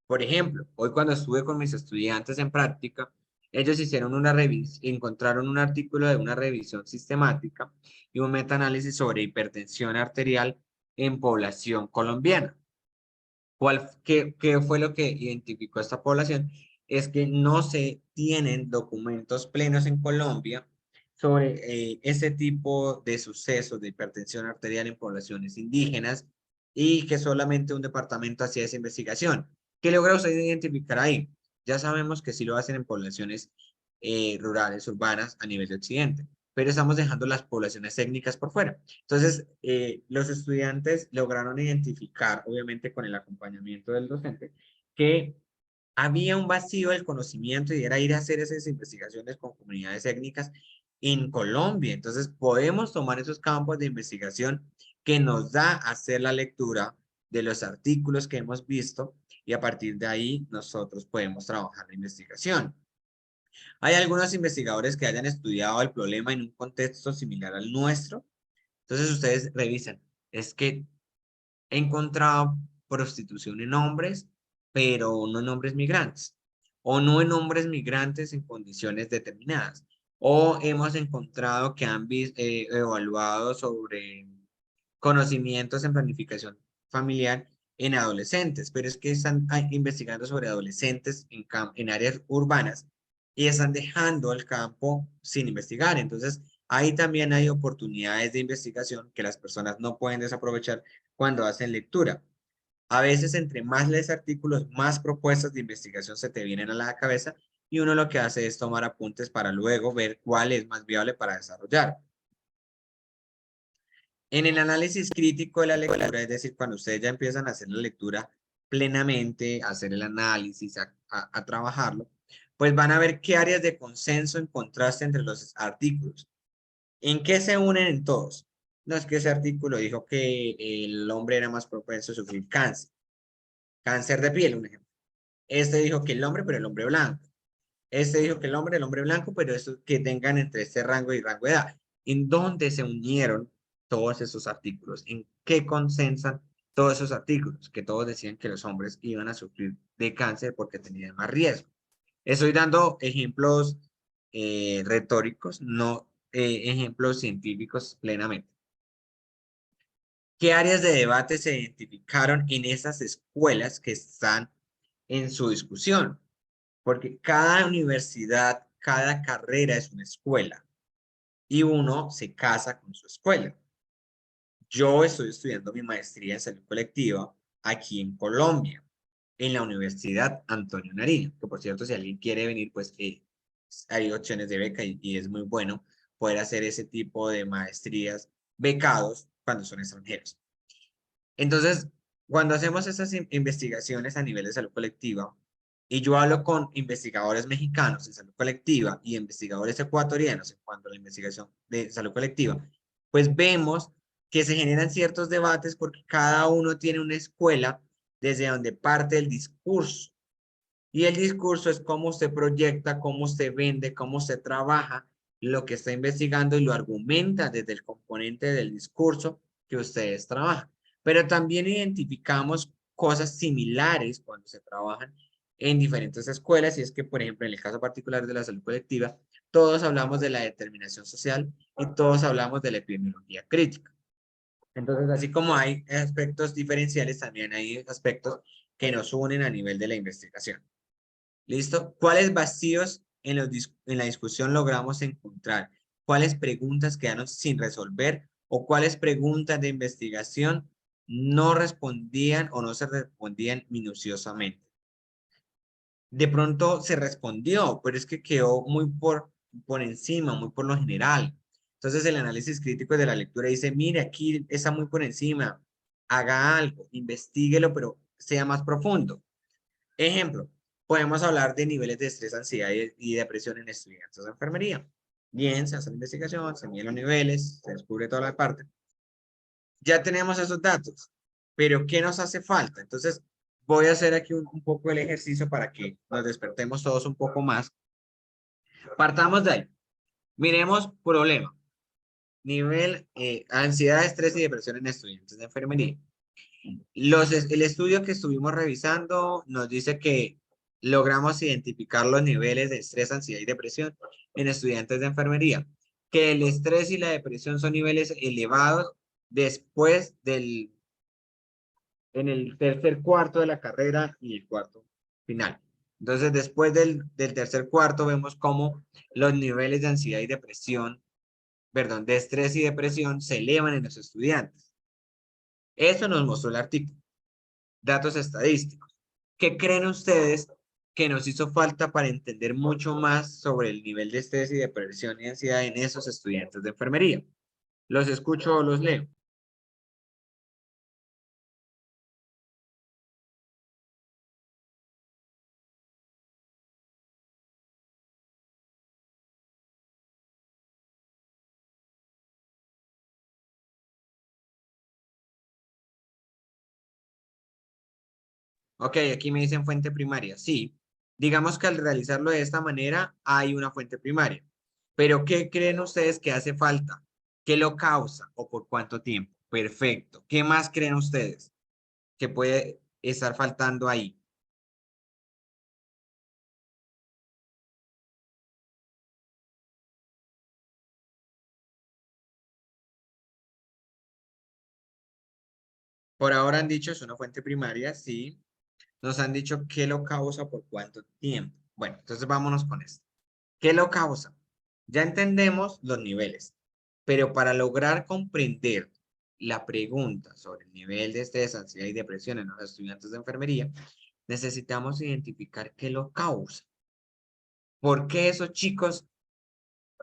Por ejemplo, hoy cuando estuve con mis estudiantes en práctica, ellos hicieron una revisión, encontraron un artículo de una revisión sistemática y un metaanálisis sobre hipertensión arterial en población colombiana. ¿Qué fue lo que identificó esta población? Es que no se tienen documentos plenos en Colombia sobre ese tipo de sucesos de hipertensión arterial en poblaciones indígenas y que solamente un departamento hacía esa investigación. ¿Qué logra usted identificar ahí? Ya sabemos que sí lo hacen en poblaciones rurales, urbanas, a nivel de occidente, pero estamos dejando las poblaciones étnicas por fuera. Entonces, los estudiantes lograron identificar, obviamente con el acompañamiento del docente, que había un vacío del conocimiento y era ir a hacer esas investigaciones con comunidades étnicas en Colombia. Entonces, podemos tomar esos campos de investigación que nos da hacer la lectura de los artículos que hemos visto y a partir de ahí nosotros podemos trabajar la investigación. Hay algunos investigadores que hayan estudiado el problema en un contexto similar al nuestro. Entonces ustedes revisan, es que he encontrado prostitución en hombres, pero no en hombres migrantes, o no en hombres migrantes en condiciones determinadas, o hemos encontrado que han evaluado sobre conocimientos en planificación familiar en adolescentes, pero es que están investigando sobre adolescentes en áreas urbanas y están dejando el campo sin investigar. Entonces, ahí también hay oportunidades de investigación que las personas no pueden desaprovechar cuando hacen lectura. A veces, entre más lees artículos, más propuestas de investigación se te vienen a la cabeza y uno lo que hace es tomar apuntes para luego ver cuál es más viable para desarrollar. En el análisis crítico de la lectura, es decir, cuando ustedes ya empiezan a hacer la lectura plenamente, a hacer el análisis, a trabajarlo, pues van a ver qué áreas de consenso encontraste entre los artículos. ¿En qué se unen en todos? No es que ese artículo dijo que el hombre era más propenso a sufrir cáncer, cáncer de piel, un ejemplo. Este dijo que el hombre, pero el hombre blanco. Este dijo que el hombre blanco, pero eso que tengan entre este rango y rango de edad. ¿En dónde se unieron todos esos artículos? ¿En qué consensan todos esos artículos? Que todos decían que los hombres iban a sufrir de cáncer porque tenían más riesgo. Estoy dando ejemplos retóricos, no ejemplos científicos plenamente. ¿Qué áreas de debate se identificaron en esas escuelas que están en su discusión? Porque cada universidad, cada carrera es una escuela y uno se casa con su escuela. Yo estoy estudiando mi maestría en salud colectiva aquí en Colombia, en la Universidad Antonio Nariño, que por cierto, si alguien quiere venir, pues hay opciones de beca y es muy bueno poder hacer ese tipo de maestrías becados cuando son extranjeros. Entonces, cuando hacemos esas investigaciones a nivel de salud colectiva, y yo hablo con investigadores mexicanos en salud colectiva y investigadores ecuatorianos en cuanto a la investigación de salud colectiva, pues vemos que se generan ciertos debates porque cada uno tiene una escuela desde donde parte el discurso. Y el discurso es cómo usted proyecta, cómo usted vende, cómo usted trabaja lo que está investigando y lo argumenta desde el componente del discurso que ustedes trabajan. Pero también identificamos cosas similares cuando se trabajan en diferentes escuelas, y es que, por ejemplo, en el caso particular de la salud colectiva, todos hablamos de la determinación social y todos hablamos de la epidemiología crítica. Entonces, así como hay aspectos diferenciales, también hay aspectos que nos unen a nivel de la investigación. ¿Listo? ¿Cuáles vacíos en la discusión logramos encontrar? cuáles preguntas quedaron sin resolver o cuáles preguntas de investigación no respondían o no se respondían minuciosamente. De pronto se respondió, pero es que quedó muy por encima, muy por lo general. Entonces el análisis crítico de la lectura dice, mire, aquí está muy por encima, haga algo, investíguelo, pero sea más profundo. Ejemplo, podemos hablar de niveles de estrés, ansiedad y depresión en estudiantes de enfermería. Bien, se hace la investigación, se miden los niveles, se descubre toda la parte. Ya tenemos esos datos, pero ¿qué nos hace falta? Entonces, voy a hacer aquí un poco el ejercicio para que nos despertemos todos un poco más. Partamos de ahí. Miremos problema. Nivel ansiedad, estrés y depresión en estudiantes de enfermería. El estudio que estuvimos revisando nos dice que logramos identificar los niveles de estrés, ansiedad y depresión en estudiantes de enfermería. Que el estrés y la depresión son niveles elevados después en el tercer cuarto de la carrera y el cuarto final. Entonces, después del tercer cuarto, vemos cómo los niveles de ansiedad y depresión, perdón, de estrés y depresión se elevan en los estudiantes. Eso nos mostró el artículo. Datos estadísticos. ¿Qué creen ustedes que nos hizo falta para entender mucho más sobre el nivel de estrés y depresión y ansiedad en esos estudiantes de enfermería? ¿Los escucho o los leo? Ok, aquí me dicen fuente primaria. Sí, digamos que al realizarlo de esta manera hay una fuente primaria. Pero ¿qué creen ustedes que hace falta? ¿Qué lo causa o por cuánto tiempo? Perfecto. ¿Qué más creen ustedes que puede estar faltando ahí? Por ahora han dicho es una fuente primaria, sí. Nos han dicho qué lo causa por cuánto tiempo. Bueno, entonces vámonos con esto. ¿Qué lo causa? Ya entendemos los niveles, pero para lograr comprender la pregunta sobre el nivel de estrés, ansiedad y depresión en los estudiantes de enfermería, necesitamos identificar qué lo causa. ¿Por qué esos chicos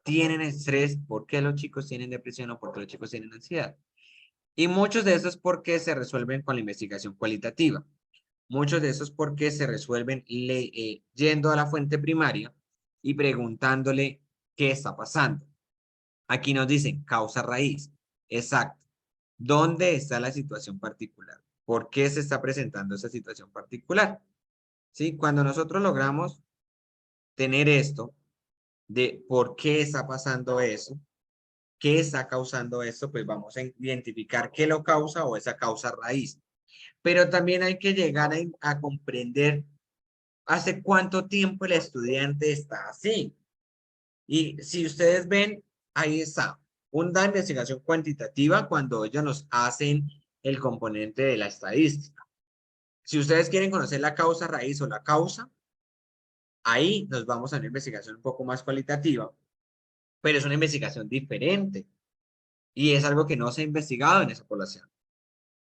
tienen estrés? ¿Por qué los chicos tienen depresión o por qué los chicos tienen ansiedad? Y muchos de esos porque se resuelven con la investigación cualitativa. Muchos de esos porque se resuelven yendo a la fuente primaria y preguntándole qué está pasando. Aquí nos dicen causa raíz. Exacto. ¿Dónde está la situación particular? ¿Por qué se está presentando esa situación particular? ¿Sí? Cuando nosotros logramos tener esto de por qué está pasando eso, qué está causando esto, pues vamos a identificar qué lo causa o esa causa raíz. Pero también hay que llegar a comprender hace cuánto tiempo el estudiante está así. Y si ustedes ven, ahí está, una investigación cuantitativa cuando ellos nos hacen el componente de la estadística. Si ustedes quieren conocer la causa raíz o la causa, ahí nos vamos a una investigación un poco más cualitativa, pero es una investigación diferente y es algo que no se ha investigado en esa población.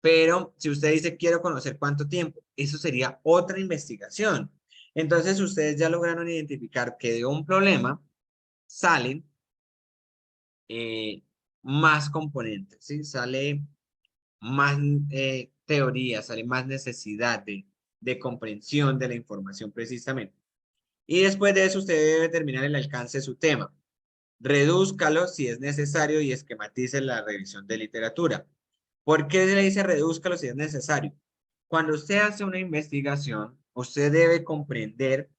Pero si usted dice quiero conocer cuánto tiempo, eso sería otra investigación. Entonces ustedes ya lograron identificar que de un problema salen eh, más componentes, ¿sí? Sale más teoría, sale más necesidad de comprensión de la información precisamente. Y después de eso usted debe determinar el alcance de su tema. Redúzcalo si es necesario y esquematice la revisión de literatura. ¿Por qué se le dice redúzcalo si es necesario? Cuando usted hace una investigación, usted debe comprender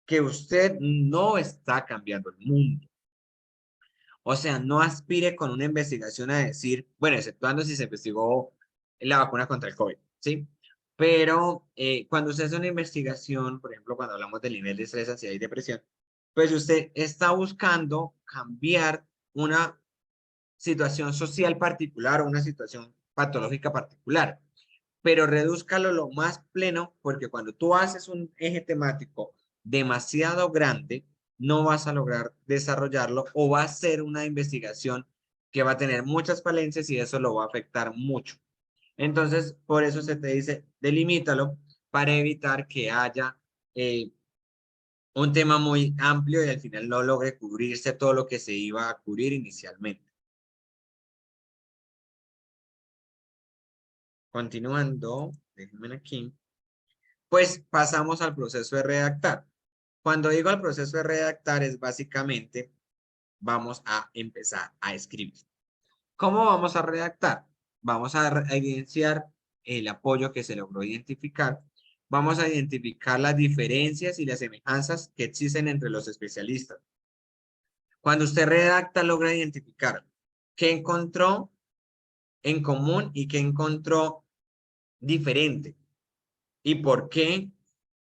que usted no está cambiando el mundo. O sea, no aspire con una investigación a decir, bueno, exceptuando si se investigó la vacuna contra el COVID, ¿sí? Pero cuando usted hace una investigación, por ejemplo, cuando hablamos del nivel de estrés, ansiedad y depresión, pues usted está buscando cambiar una situación social particular o una situación patológica particular, pero redúzcalo lo más pleno, porque cuando tú haces un eje temático demasiado grande, no vas a lograr desarrollarlo o va a ser una investigación que va a tener muchas falencias y eso lo va a afectar mucho. Entonces, por eso se te dice, delimítalo para evitar que haya un tema muy amplio y al final no logre cubrirse todo lo que se iba a cubrir inicialmente. Continuando, déjenme aquí, pues pasamos al proceso de redactar. Cuando digo al proceso de redactar es básicamente, vamos a empezar a escribir. ¿Cómo vamos a redactar? Vamos a evidenciar el apoyo que se logró identificar. Vamos a identificar las diferencias y las semejanzas que existen entre los especialistas. Cuando usted redacta, logra identificar qué encontró en común y qué encontró diferente y por qué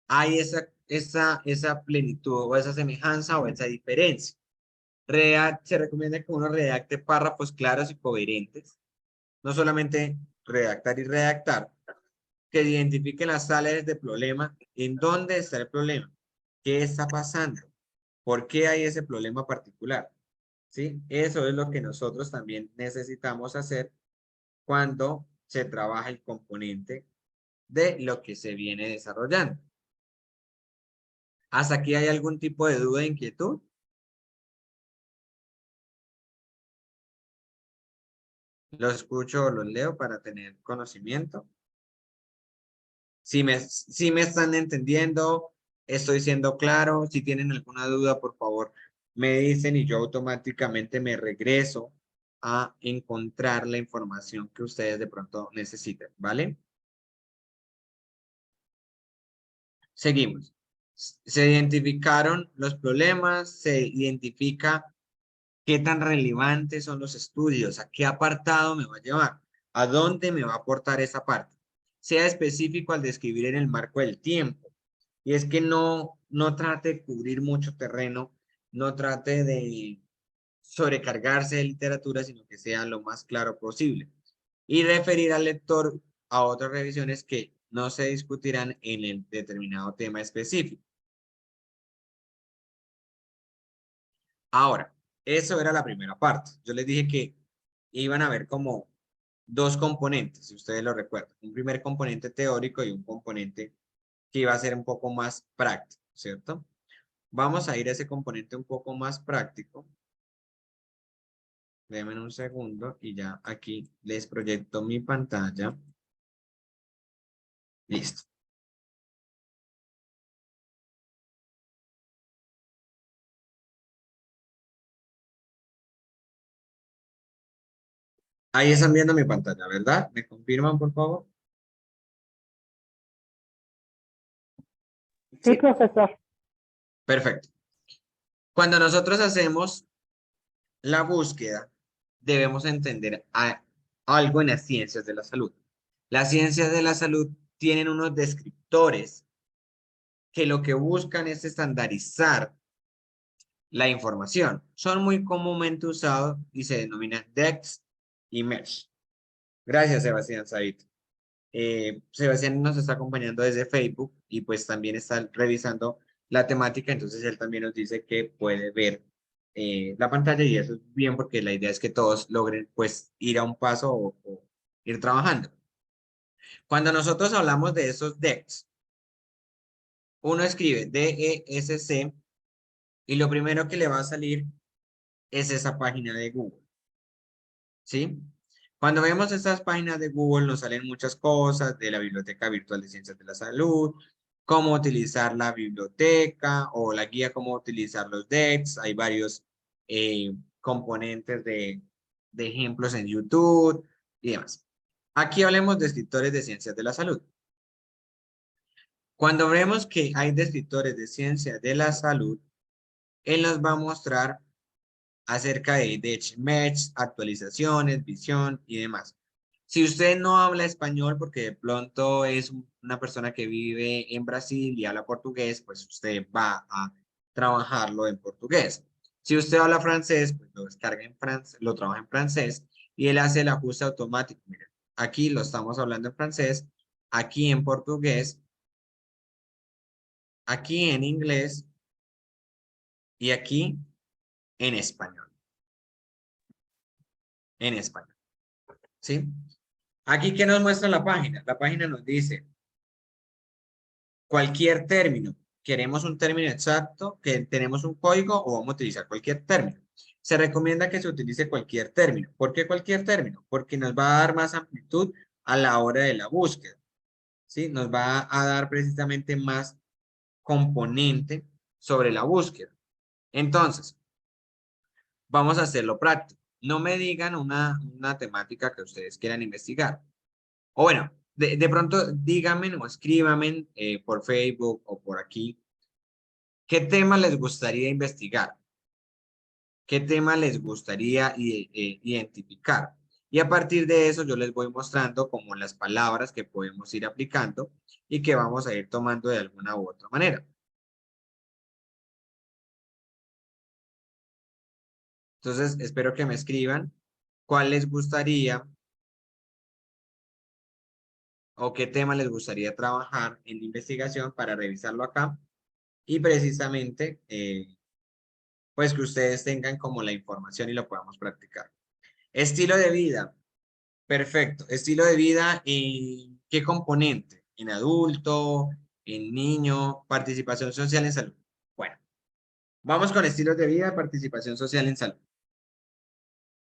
hay esa plenitud o esa semejanza o esa diferencia. Se recomienda que uno redacte párrafos claros y coherentes, no solamente redactar y redactar, que identifiquen las áreas de problema, en dónde está el problema, qué está pasando, por qué hay ese problema particular. ¿Sí? Eso es lo que nosotros también necesitamos hacer cuando se trabaja el componente de lo que se viene desarrollando. ¿Hasta aquí hay algún tipo de duda, inquietud? Los escucho o los leo para tener conocimiento. Si me están entendiendo, estoy siendo claro. Si tienen alguna duda, por favor, me dicen y yo automáticamente me regreso a encontrar la información que ustedes de pronto necesiten, ¿vale? Seguimos. Se identificaron los problemas, se identifica qué tan relevantes son los estudios, a qué apartado me va a llevar, a dónde me va a aportar esa parte. Sea específico al describir en el marco del tiempo. Y es que no trate de cubrir mucho terreno, no trate de sobrecargarse de literatura, sino que sea lo más claro posible. Y referir al lector a otras revisiones que no se discutirán en el determinado tema específico. Ahora, eso era la primera parte. Yo les dije que iban a ver como dos componentes, si ustedes lo recuerdan. Un primer componente teórico y un componente que iba a ser un poco más práctico, ¿cierto? Vamos a ir a ese componente un poco más práctico. Déjenme un segundo y ya aquí les proyecto mi pantalla. Listo. Ahí están viendo mi pantalla, ¿verdad? ¿Me confirman, por favor? Sí, Sí. profesor. Perfecto. Cuando nosotros hacemos la búsqueda, debemos entender algo en las ciencias de la salud. Las ciencias de la salud tienen unos descriptores que lo que buscan es estandarizar la información. Son muy comúnmente usados y se denominan DEX y MESH. Gracias, Sebastián Said. Sebastián nos está acompañando desde Facebook y pues también está revisando la temática, entonces él también nos dice que puede ver la pantalla y eso es bien porque la idea es que todos logren pues ir a un paso o ir trabajando. Cuando nosotros hablamos de esos DEX, uno escribe DESC y lo primero que le va a salir es esa página de Google, ¿sí? Cuando vemos estas páginas de Google nos salen muchas cosas de la Biblioteca Virtual de Ciencias de la Salud, cómo utilizar la biblioteca o la guía cómo utilizar los DEX. Hay varios componentes de ejemplos en YouTube y demás. Aquí hablemos de escritores de ciencias de la salud. Cuando vemos que hay descriptores de ciencias de la salud, él nos va a mostrar acerca de match, actualizaciones, visión y demás. Si usted no habla español porque de pronto es una persona que vive en Brasil y habla portugués, pues usted va a trabajarlo en portugués. Si usted habla francés, pues lo descarga en francés, lo trabaja en francés y él hace el ajuste automático. Miren, aquí lo estamos hablando en francés, aquí en portugués, aquí en inglés y aquí en español. En español, ¿sí? Aquí, ¿qué nos muestra la página? La página nos dice cualquier término. ¿Queremos un término exacto? ¿Que tenemos un código o vamos a utilizar cualquier término? Se recomienda que se utilice cualquier término. ¿Por qué cualquier término? Porque nos va a dar más amplitud a la hora de la búsqueda, ¿sí? Nos va a dar precisamente más componente sobre la búsqueda. Entonces, vamos a hacerlo práctico. No me digan una temática que ustedes quieran investigar. O bueno, de pronto díganme o escríbanme por Facebook o por aquí, ¿qué tema les gustaría investigar? ¿Qué tema les gustaría identificar? Y a partir de eso yo les voy mostrando como las palabras que podemos ir aplicando y que vamos a ir tomando de alguna u otra manera. Entonces, espero que me escriban cuál les gustaría o qué tema les gustaría trabajar en la investigación para revisarlo acá y precisamente pues que ustedes tengan como la información y lo podamos practicar. Estilo de vida, perfecto. Estilo de vida, ¿en qué componente? ¿En adulto? ¿En niño? ¿Participación social en salud? Bueno, vamos con estilos de vida, participación social en salud.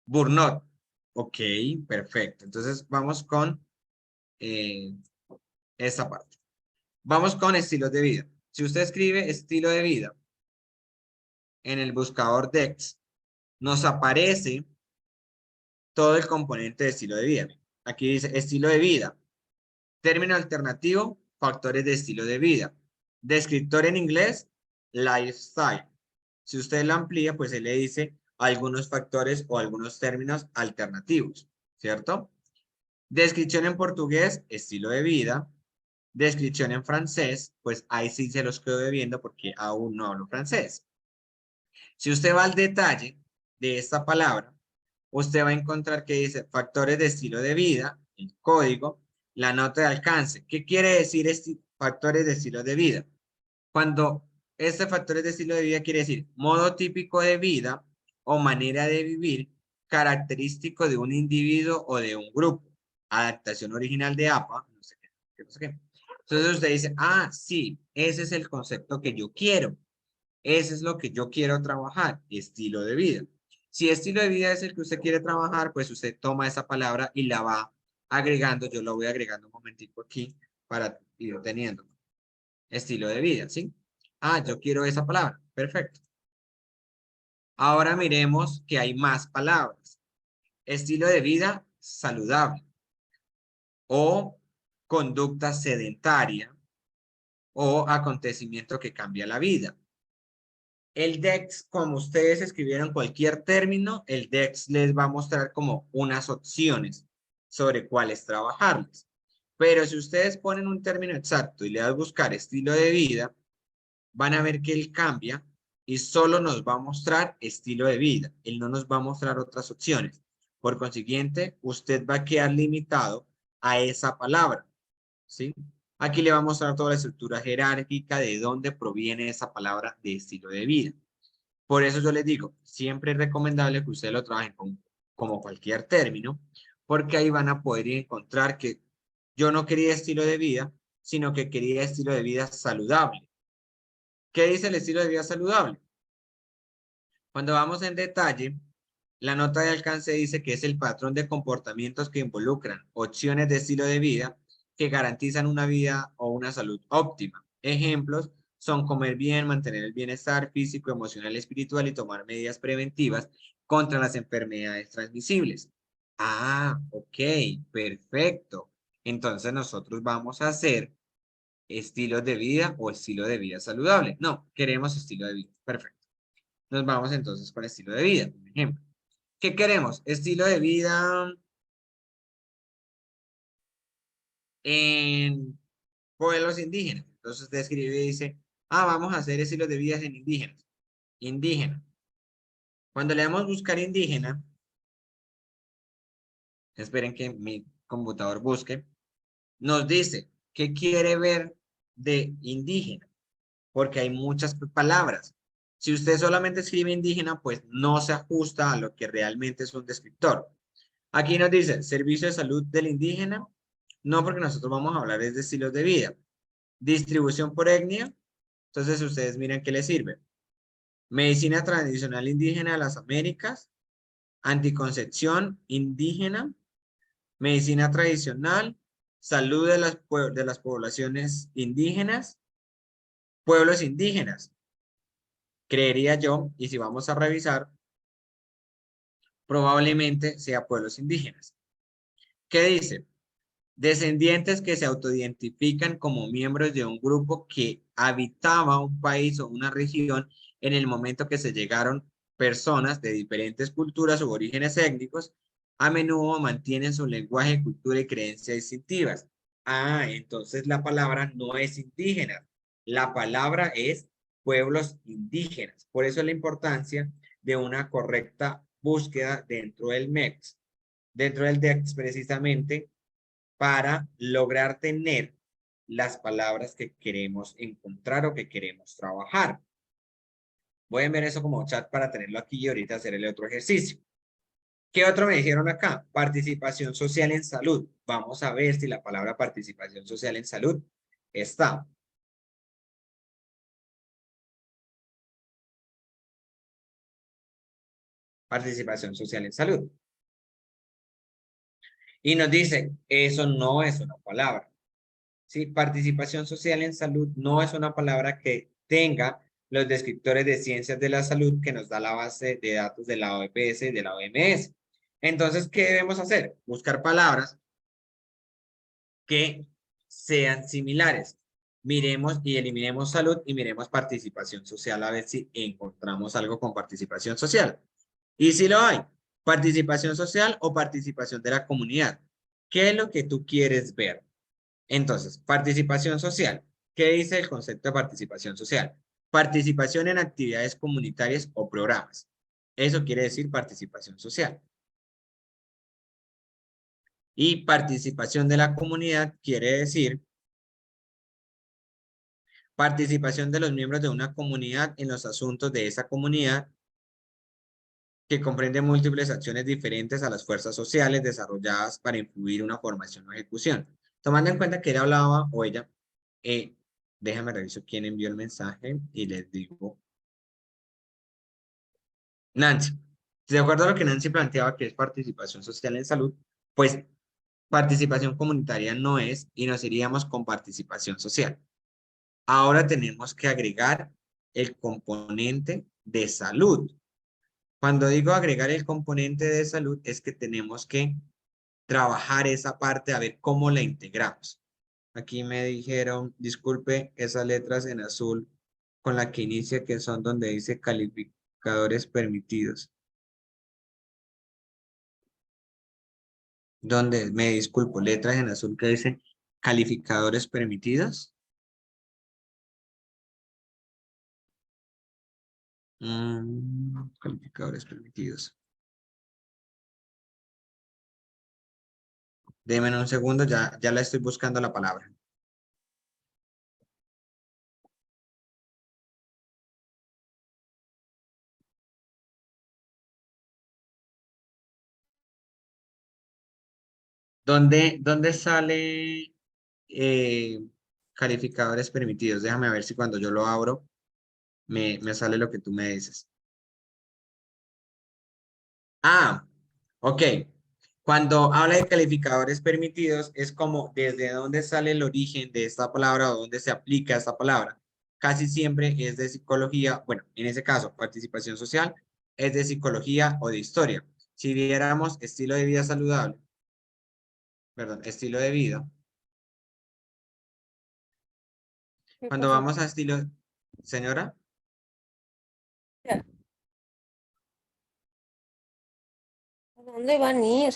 Burnout. Ok, perfecto. Entonces vamos con eh, esta parte. Vamos con estilos de vida. Si usted escribe estilo de vida en el buscador DEX, nos aparece todo el componente de estilo de vida. Aquí dice estilo de vida, término alternativo, factores de estilo de vida. Descriptor en inglés, lifestyle. Si usted lo amplía, pues él le dice algunos factores o algunos términos alternativos, ¿cierto? Descripción en portugués, estilo de vida. Descripción en francés, pues ahí sí se los quedo debiendo porque aún no hablo francés. Si usted va al detalle de esta palabra, usted va a encontrar que dice factores de estilo de vida, el código, la nota de alcance. ¿Qué quiere decir factores de estilo de vida? Cuando este factores de estilo de vida quiere decir modo típico de vida o manera de vivir característico de un individuo o de un grupo. Adaptación original de APA, no sé qué, no sé qué. Entonces usted dice, ah, sí, ese es el concepto que yo quiero. Ese es lo que yo quiero trabajar, estilo de vida. Si estilo de vida es el que usted quiere trabajar, pues usted toma esa palabra y la va agregando. Yo lo voy agregando un momentico aquí para ir teniendo. Estilo de vida, ¿sí? Ah, yo quiero esa palabra. Perfecto. Ahora miremos que hay más palabras. Estilo de vida saludable o conducta sedentaria o acontecimiento que cambia la vida. El DEX, como ustedes escribieron cualquier término, el DEX les va a mostrar como unas opciones sobre cuáles trabajarles. Pero si ustedes ponen un término exacto y le das buscar estilo de vida, van a ver que él cambia y solo nos va a mostrar estilo de vida. Él no nos va a mostrar otras opciones. Por consiguiente, usted va a quedar limitado a esa palabra, ¿sí? Aquí le va a mostrar toda la estructura jerárquica de dónde proviene esa palabra de estilo de vida. Por eso yo les digo, siempre es recomendable que ustedes lo trabajen como cualquier término, porque ahí van a poder encontrar que yo no quería estilo de vida, sino que quería estilo de vida saludable. ¿Qué dice el estilo de vida saludable? Cuando vamos en detalle, la nota de alcance dice que es el patrón de comportamientos que involucran opciones de estilo de vida que garantizan una vida o una salud óptima. Ejemplos son comer bien, mantener el bienestar físico, emocional, espiritual y tomar medidas preventivas contra las enfermedades transmisibles. Ah, ok, perfecto. Entonces nosotros vamos a hacer estilos de vida o estilo de vida saludable. No, queremos estilo de vida. Perfecto. Nos vamos entonces con estilo de vida, por ejemplo. ¿Qué queremos? Estilo de vida en pueblos indígenas. Entonces usted escribe y dice, ah, vamos a hacer estilos de vida en indígenas. Indígena. Cuando le damos buscar indígena, esperen que mi computador busque, nos dice, ¿qué quiere ver de indígena? Porque hay muchas palabras. Si usted solamente escribe indígena, pues no se ajusta a lo que realmente es un descriptor. Aquí nos dice, servicio de salud del indígena, no porque nosotros vamos a hablar es de estilos de vida. Distribución por etnia, entonces ustedes miren qué les sirve. Medicina tradicional indígena de las Américas, anticoncepción indígena, medicina tradicional, salud de las poblaciones indígenas, pueblos indígenas. Creería yo, y si vamos a revisar, probablemente sea pueblos indígenas. ¿Qué dice? Descendientes que se autoidentifican como miembros de un grupo que habitaba un país o una región en el momento que se llegaron personas de diferentes culturas u orígenes étnicos, a menudo mantienen su lenguaje, cultura y creencias distintivas. Ah, entonces la palabra no es indígena, la palabra es pueblos indígenas. Por eso la importancia de una correcta búsqueda dentro del MEX, dentro del DEX precisamente, para lograr tener las palabras que queremos encontrar o que queremos trabajar. Voy a enviar eso como chat para tenerlo aquí y ahorita hacer el otro ejercicio. ¿Qué otro me dijeron acá? Participación social en salud. Vamos a ver si la palabra participación social en salud está. Participación social en salud. Y nos dice, eso no es una palabra. ¿Sí? Participación social en salud no es una palabra que tenga los descriptores de ciencias de la salud que nos da la base de datos de la OPS y de la OMS. Entonces, ¿qué debemos hacer? Buscar palabras que sean similares. Miremos y eliminemos salud y miremos participación social a ver si encontramos algo con participación social. Y si lo hay, participación social o participación de la comunidad. ¿Qué es lo que tú quieres ver? Entonces, participación social. ¿Qué dice el concepto de participación social? Participación en actividades comunitarias o programas. Eso quiere decir participación social. Y participación de la comunidad quiere decir participación de los miembros de una comunidad en los asuntos de esa comunidad que comprende múltiples acciones diferentes a las fuerzas sociales desarrolladas para influir una formación o ejecución. Tomando en cuenta que él hablaba o ella, déjame revisar quién envió el mensaje y les digo. Nancy. De acuerdo a lo que Nancy planteaba que es participación social en salud, pues participación comunitaria no es y nos iríamos con participación social. Ahora tenemos que agregar el componente de salud. Cuando digo agregar el componente de salud es que tenemos que trabajar esa parte a ver cómo la integramos. Aquí me dijeron, disculpe, esas letras en azul con la que inicia que son donde dice calificadores permitidos. Donde, me disculpo, letras en azul que dicen calificadores permitidos. Calificadores permitidos. Déjenme un segundo, ya la estoy buscando la palabra. ¿Dónde sale calificadores permitidos? Déjame ver si cuando yo lo abro me sale lo que tú me dices. Ah, ok. Cuando habla de calificadores permitidos, es como desde dónde sale el origen de esta palabra o dónde se aplica esta palabra. Casi siempre es de psicología, bueno, en ese caso, participación social, es de psicología o de historia. Si viéramos estilo de vida saludable, perdón, estilo de vida, ¿Qué cuando cosa? vamos a estilo, señora, Ya. ¿A dónde van a ir?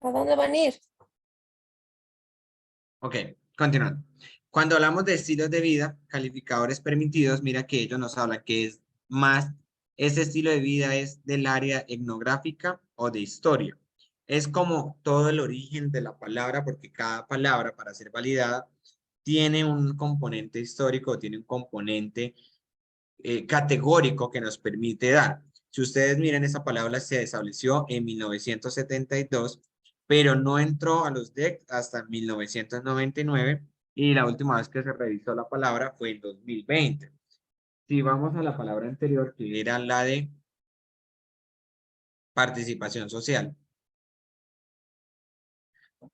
¿A dónde van a ir? ok, continuando. Cuando hablamos de estilos de vida, calificadores permitidos, mira que ellos nos hablan que es más, ese estilo de vida es del área etnográfica o de historia. Es como todo el origen de la palabra, porque cada palabra para ser validada tiene un componente histórico, tiene un componente categórico que nos permite dar. Si ustedes miran, esa palabra se estableció en 1972, pero no entró a los DEC hasta 1999 y la última vez que se revisó la palabra fue en 2020. Si vamos a la palabra anterior, que era la de participación social,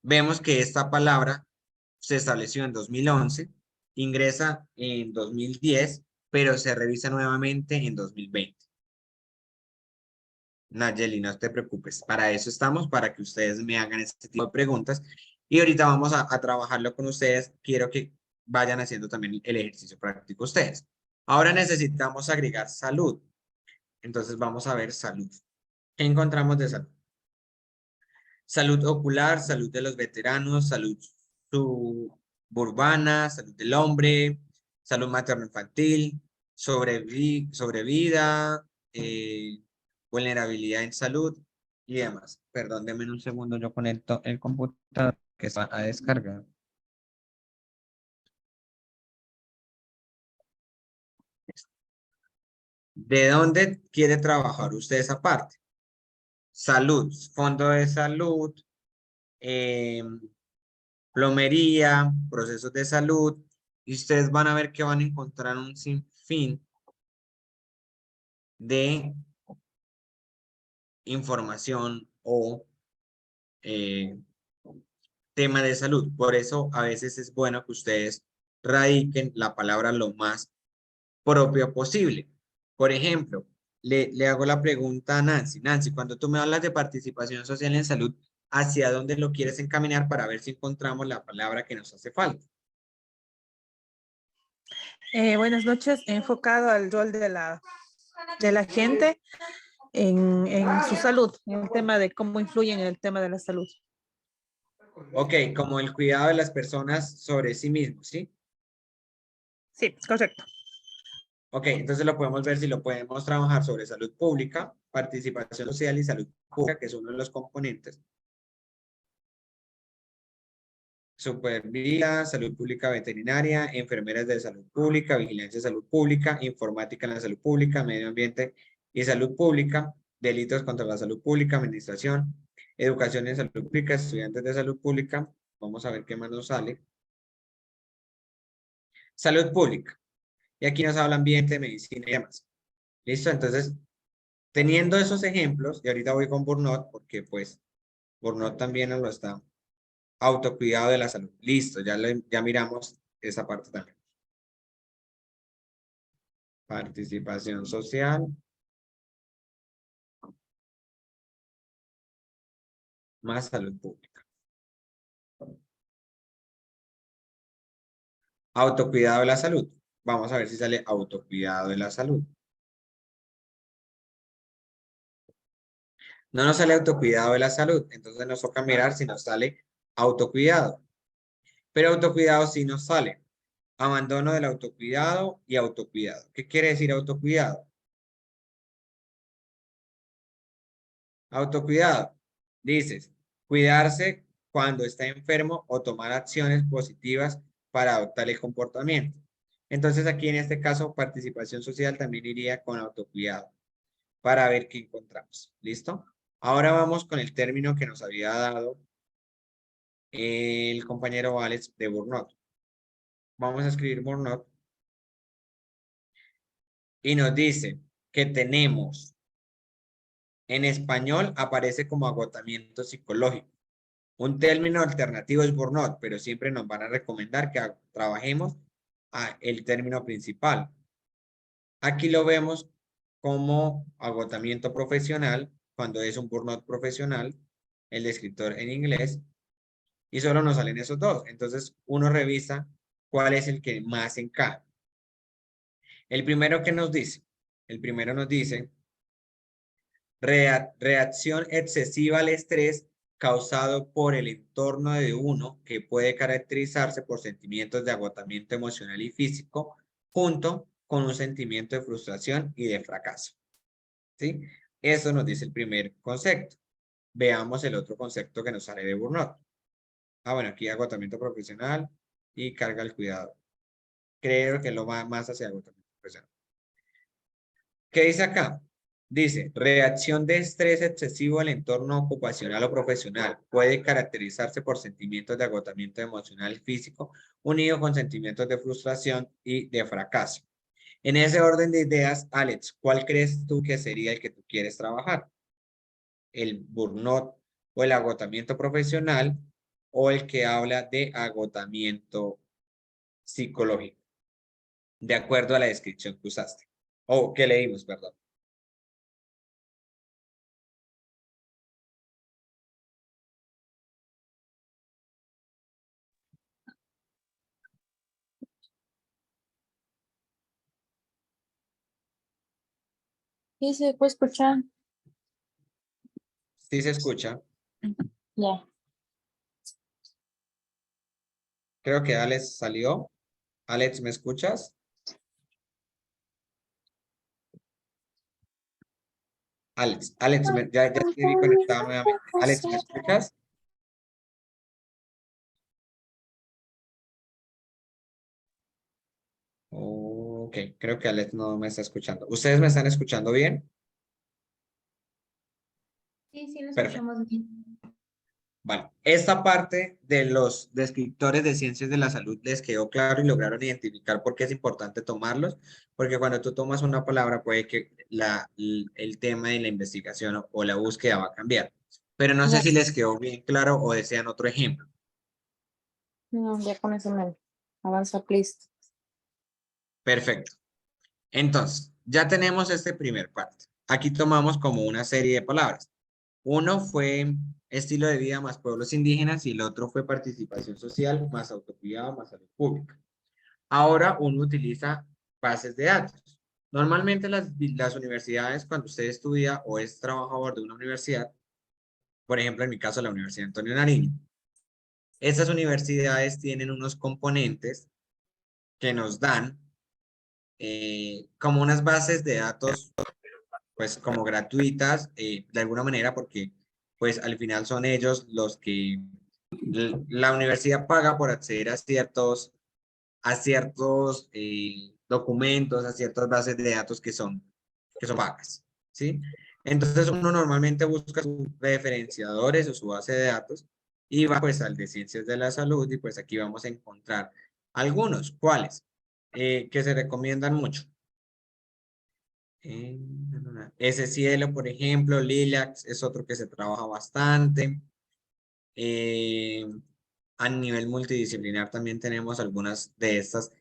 vemos que esta palabra se estableció en 2011, ingresa en 2010, pero se revisa nuevamente en 2020. Nayeli, no te preocupes, para eso estamos, para que ustedes me hagan este tipo de preguntas y ahorita vamos a trabajarlo con ustedes. Quiero que vayan haciendo también el ejercicio práctico ustedes. Ahora necesitamos agregar salud. Entonces vamos a ver salud. ¿Qué encontramos de salud? Salud ocular, salud de los veteranos, salud suburbana, salud del hombre, salud materno-infantil, sobrevida, vulnerabilidad en salud y demás. Perdón, denme un segundo, yo conecto el computador que está a descargar. ¿De dónde quiere trabajar usted esa parte? Salud, fondo de salud, plomería, procesos de salud, y ustedes van a ver que van a encontrar un sinfín de información o tema de salud. Por eso a veces es bueno que ustedes radiquen la palabra lo más propio posible. Por ejemplo, le hago la pregunta a Nancy. Nancy, cuando tú me hablas de participación social en salud, ¿hacia dónde lo quieres encaminar para ver si encontramos la palabra que nos hace falta? Buenas noches, enfocado al rol de la gente en su salud, en el tema de cómo influye en el tema de la salud. Ok, como el cuidado de las personas sobre sí mismos, ¿sí? Sí, correcto. Ok, entonces lo podemos ver si lo podemos trabajar sobre salud pública, participación social y salud pública, que es uno de los componentes. Supervida, salud pública veterinaria, enfermeras de salud pública, vigilancia de salud pública, informática en la salud pública, medio ambiente y salud pública, delitos contra la salud pública, administración, educación en salud pública, estudiantes de salud pública. Vamos a ver qué más nos sale. Salud pública. Y aquí nos habla ambiente, medicina y demás. ¿Listo? Entonces, teniendo esos ejemplos, y ahorita voy con Burnout, porque pues Burnout también nos lo está. Autocuidado de la salud. Listo, ya miramos esa parte también. Participación social. Más salud pública. Autocuidado de la salud. Vamos a ver si sale autocuidado de la salud. No nos sale autocuidado de la salud, entonces nos toca mirar si nos sale autocuidado. Pero autocuidado sí nos sale. Abandono del autocuidado y autocuidado. ¿Qué quiere decir autocuidado? Autocuidado. Dices, cuidarse cuando está enfermo o tomar acciones positivas para adoptar el comportamiento. Entonces aquí en este caso participación social también iría con autocuidado para ver qué encontramos. ¿Listo? Ahora vamos con el término que nos había dado el compañero Alex de Burnout. Vamos a escribir Burnout y nos dice que tenemos en español aparece como agotamiento psicológico. Un término alternativo es burnout, pero siempre nos van a recomendar que trabajemos el término principal. Aquí lo vemos como agotamiento profesional, cuando es un burnout profesional, el descriptor en inglés, y solo nos salen esos dos. Entonces, uno revisa cuál es el que más encaja. El primero que nos dice, el primero nos dice, reacción excesiva al estrés causado por el entorno de uno que puede caracterizarse por sentimientos de agotamiento emocional y físico junto con un sentimiento de frustración y de fracaso. ¿Sí? Eso nos dice el primer concepto. Veamos el otro concepto que nos sale de burnout. Bueno, aquí agotamiento profesional y carga al cuidado. Creo que lo va más hacia agotamiento profesional. ¿Qué dice acá? Dice, reacción de estrés excesivo al entorno ocupacional o profesional puede caracterizarse por sentimientos de agotamiento emocional y físico, unido con sentimientos de frustración y de fracaso. En ese orden de ideas, Alex, ¿cuál crees tú que sería el que tú quieres trabajar? ¿El burnout o el agotamiento profesional o el que habla de agotamiento psicológico? De acuerdo a la descripción que usaste. O que leímos, perdón. Sí, se puede escuchar. ¿Sí se escucha? Ya. Creo que Alex salió. Alex, ¿me escuchas? Alex, ya estoy conectado nuevamente. Alex, ¿me escuchas? Ok, creo que Alex no me está escuchando. ¿Ustedes me están escuchando bien? Sí, sí, lo Perfecto. escuchamos bien. Vale, esta parte de los descriptores de ciencias de la salud les quedó claro y lograron identificar por qué es importante tomarlos, porque cuando tú tomas una palabra puede que el tema de la investigación o la búsqueda va a cambiar. Pero no sé Ya. si les quedó bien claro o desean otro ejemplo. No, ya con eso me avanza, please. Perfecto. Entonces, ya tenemos este primer parte. Aquí tomamos como una serie de palabras. Uno fue estilo de vida más pueblos indígenas y el otro fue participación social más autocuidado más salud pública. Ahora uno utiliza bases de datos. Normalmente las universidades, cuando usted estudia o es trabajador de una universidad, por ejemplo, en mi caso, la Universidad Antonio Nariño, esas universidades tienen unos componentes que nos dan como unas bases de datos pues como gratuitas, de alguna manera, porque pues al final son ellos los que la universidad paga por acceder a ciertos documentos, a ciertas bases de datos que son pagas, ¿sí? Entonces uno normalmente busca sus referenciadores o su base de datos y va pues al de ciencias de la salud y pues aquí vamos a encontrar algunos, ¿cuáles? Que se recomiendan mucho. Ese cielo, por ejemplo, Lilacs es otro que se trabaja bastante. Eh, a nivel multidisciplinar también tenemos algunas de estas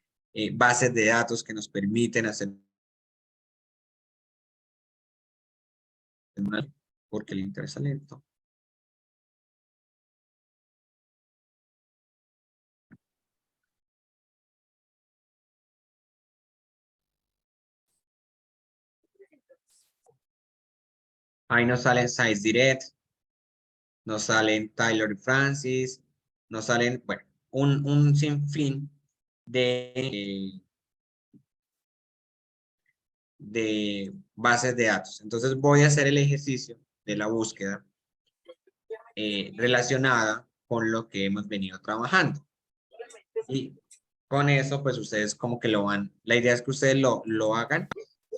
bases de datos que nos permiten hacer porque le interesa lento. Ahí nos salen Science Direct, nos salen Taylor y Francis, nos salen, bueno, un sinfín de bases de datos. Entonces voy a hacer el ejercicio de la búsqueda relacionada con lo que hemos venido trabajando. Y con eso, pues ustedes como que lo van, la idea es que ustedes lo hagan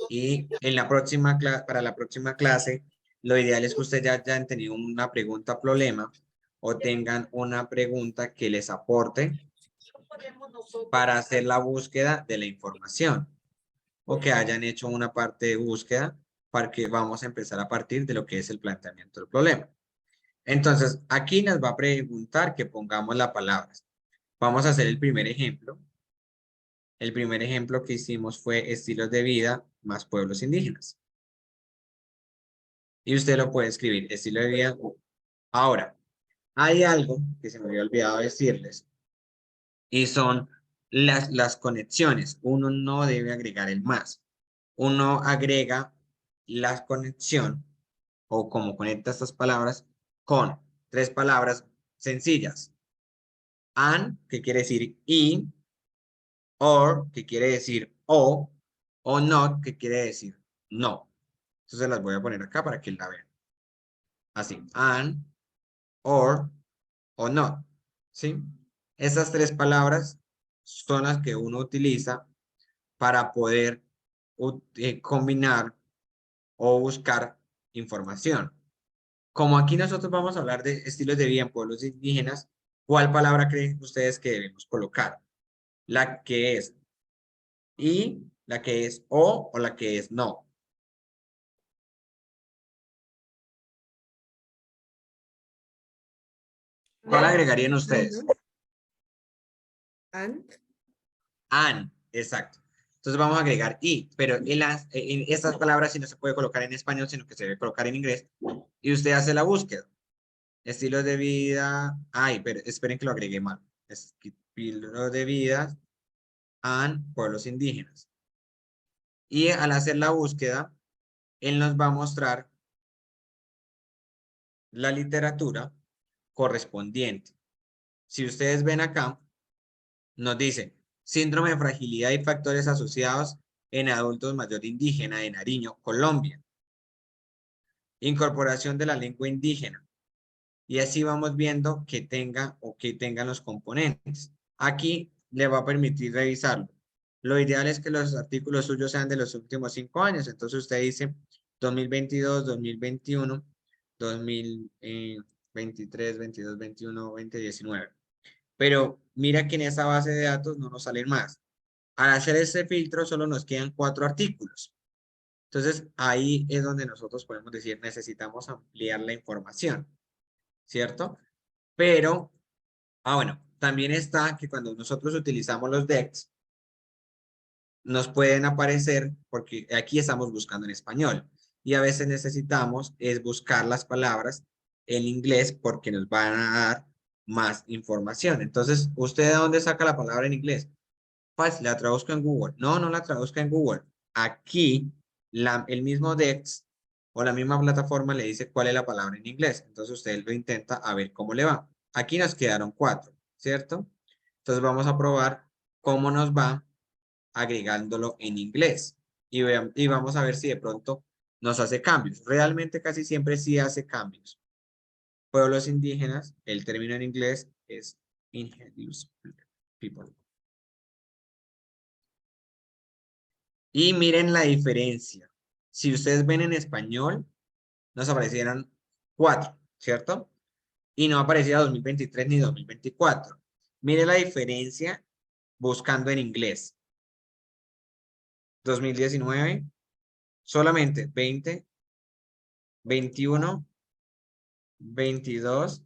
y en la próxima para la próxima clase, lo ideal es que ustedes ya hayan tenido una pregunta problema o tengan una pregunta que les aporte para hacer la búsqueda de la información o que hayan hecho una parte de búsqueda para que vamos a empezar a partir de lo que es el planteamiento del problema. Entonces, aquí nos va a preguntar que pongamos las palabras. Vamos a hacer el primer ejemplo. El primer ejemplo que hicimos fue estilos de vida más pueblos indígenas. Y usted lo puede escribir, estilo de vida. Ahora, hay algo que se me había olvidado decirles y son las conexiones. Uno no debe agregar el más. Uno agrega la conexión o como conecta estas palabras con tres palabras sencillas. And, que quiere decir y, or, que quiere decir o not, que quiere decir no. Entonces las voy a poner acá para que la vean. Así, and, or, o not. ¿Sí? Estas tres palabras son las que uno utiliza para poder combinar o buscar información. Como aquí nosotros vamos a hablar de estilos de vida en pueblos indígenas, ¿cuál palabra creen ustedes que debemos colocar? ¿La que es y, la que es o la que es no? ¿Cuál agregarían ustedes? And. An, exacto. Entonces vamos a agregar y, pero en estas palabras sí no se puede colocar en español, sino que se debe colocar en inglés. Y usted hace la búsqueda. Estilos de vida. Ay, pero esperen que lo agregué mal. Estilo de vida and pueblos indígenas. Y al hacer la búsqueda, él nos va a mostrar la literatura correspondiente. Si ustedes ven acá, nos dice síndrome de fragilidad y factores asociados en adultos mayor indígena de Nariño, Colombia. Incorporación de la lengua indígena. Y así vamos viendo que tenga o que tengan los componentes. Aquí le va a permitir revisarlo. Lo ideal es que los artículos suyos sean de los últimos 5 años. Entonces usted dice 2022, 2021, 2023, 22, 21, 2019. Pero mira que en esa base de datos no nos salen más. Al hacer ese filtro solo nos quedan 4 artículos. Entonces ahí es donde nosotros podemos decir necesitamos ampliar la información, ¿cierto? Pero, bueno, también está que cuando nosotros utilizamos los DEX, nos pueden aparecer, porque aquí estamos buscando en español, y a veces necesitamos es buscar las palabras en inglés porque nos van a dar más información. Entonces, ¿usted de dónde saca la palabra en inglés? Fácil, la traduzco en Google. No, no la traduzca en Google. Aquí, el mismo DEX o la misma plataforma le dice cuál es la palabra en inglés. Entonces, usted lo intenta a ver cómo le va. Aquí nos quedaron 4, ¿cierto? Entonces, vamos a probar cómo nos va agregándolo en inglés. Y vamos a ver si de pronto nos hace cambios. Realmente casi siempre sí hace cambios. Pueblos indígenas, el término en inglés es indigenous people. Y miren la diferencia. Si ustedes ven en español, nos aparecieron 4, ¿cierto? Y no aparecía 2023 ni 2024. Miren la diferencia buscando en inglés. 2019, solamente 20, 21, 22,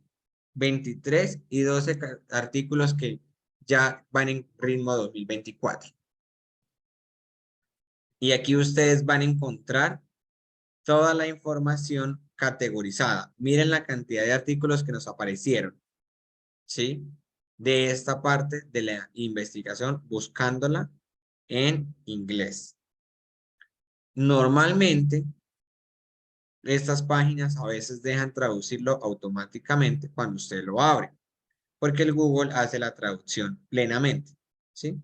23 y 12 artículos que ya van en ritmo 2024. Y aquí ustedes van a encontrar toda la información categorizada. Miren la cantidad de artículos que nos aparecieron, ¿sí? De esta parte de la investigación, buscándola en inglés. Normalmente, estas páginas a veces dejan traducirlo automáticamente cuando usted lo abre, porque el Google hace la traducción plenamente, ¿sí?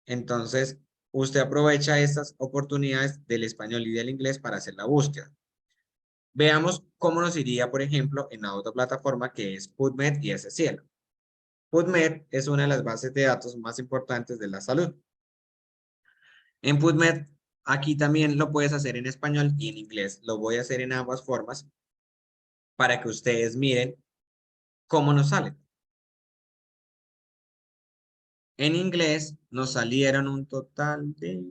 Entonces, usted aprovecha estas oportunidades del español y del inglés para hacer la búsqueda. Veamos cómo nos iría, por ejemplo, en la otra plataforma que es PubMed y SCielo. PubMed es una de las bases de datos más importantes de la salud. En PubMed, aquí también lo puedes hacer en español y en inglés. Lo voy a hacer en ambas formas para que ustedes miren cómo nos salen. En inglés nos salieron un total de...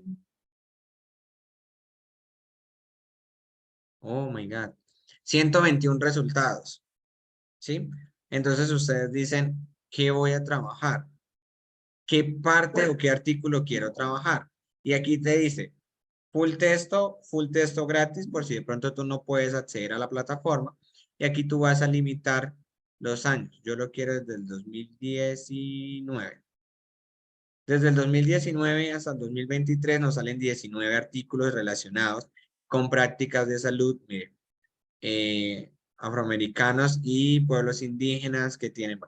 Oh my God. 121 resultados. ¿Sí? Entonces ustedes dicen, ¿qué voy a trabajar? ¿Qué parte o qué artículo quiero trabajar? Y aquí te dice, full texto gratis, por si de pronto tú no puedes acceder a la plataforma. Y aquí tú vas a limitar los años. Yo lo quiero desde el 2019. Desde el 2019 hasta el 2023 nos salen 19 artículos relacionados con prácticas de salud, mire, afroamericanos y pueblos indígenas que tienen.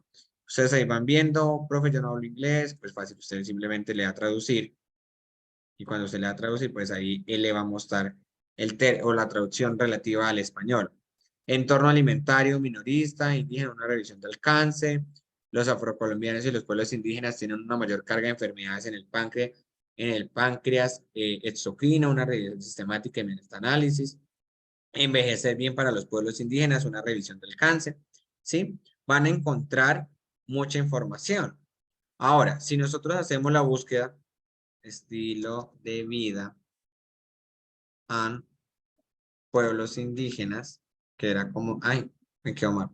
Ustedes ahí van viendo, profe, yo no hablo inglés, pues fácil, usted simplemente le da a traducir. Y cuando usted le da a traducir, pues ahí él le va a mostrar la traducción relativa al español. Entorno alimentario, minorista, indígena, una revisión de alcance. Los afrocolombianos y los pueblos indígenas tienen una mayor carga de enfermedades en el páncreas exocrino, una revisión sistemática y metaanálisis. Envejecer bien para los pueblos indígenas, una revisión del cáncer, ¿sí? Van a encontrar mucha información. Ahora, si nosotros hacemos la búsqueda, estilo de vida en pueblos indígenas, que era como, ay, me quedo mal,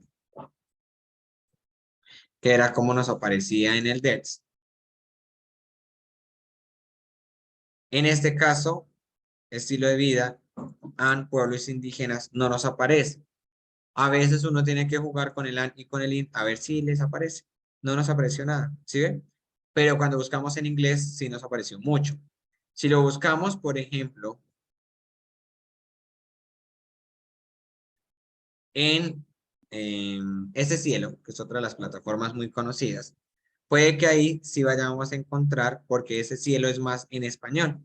que era como nos aparecía en el DEX. En este caso, estilo de vida en pueblos indígenas no nos aparece. A veces uno tiene que jugar con el AN y con el IN a ver si les aparece. No nos apareció nada, ¿sí ven? Pero cuando buscamos en inglés sí nos apareció mucho. Si lo buscamos, por ejemplo, en Ese Cielo, que es otra de las plataformas muy conocidas, puede que ahí sí vayamos a encontrar porque Ese Cielo es más en español.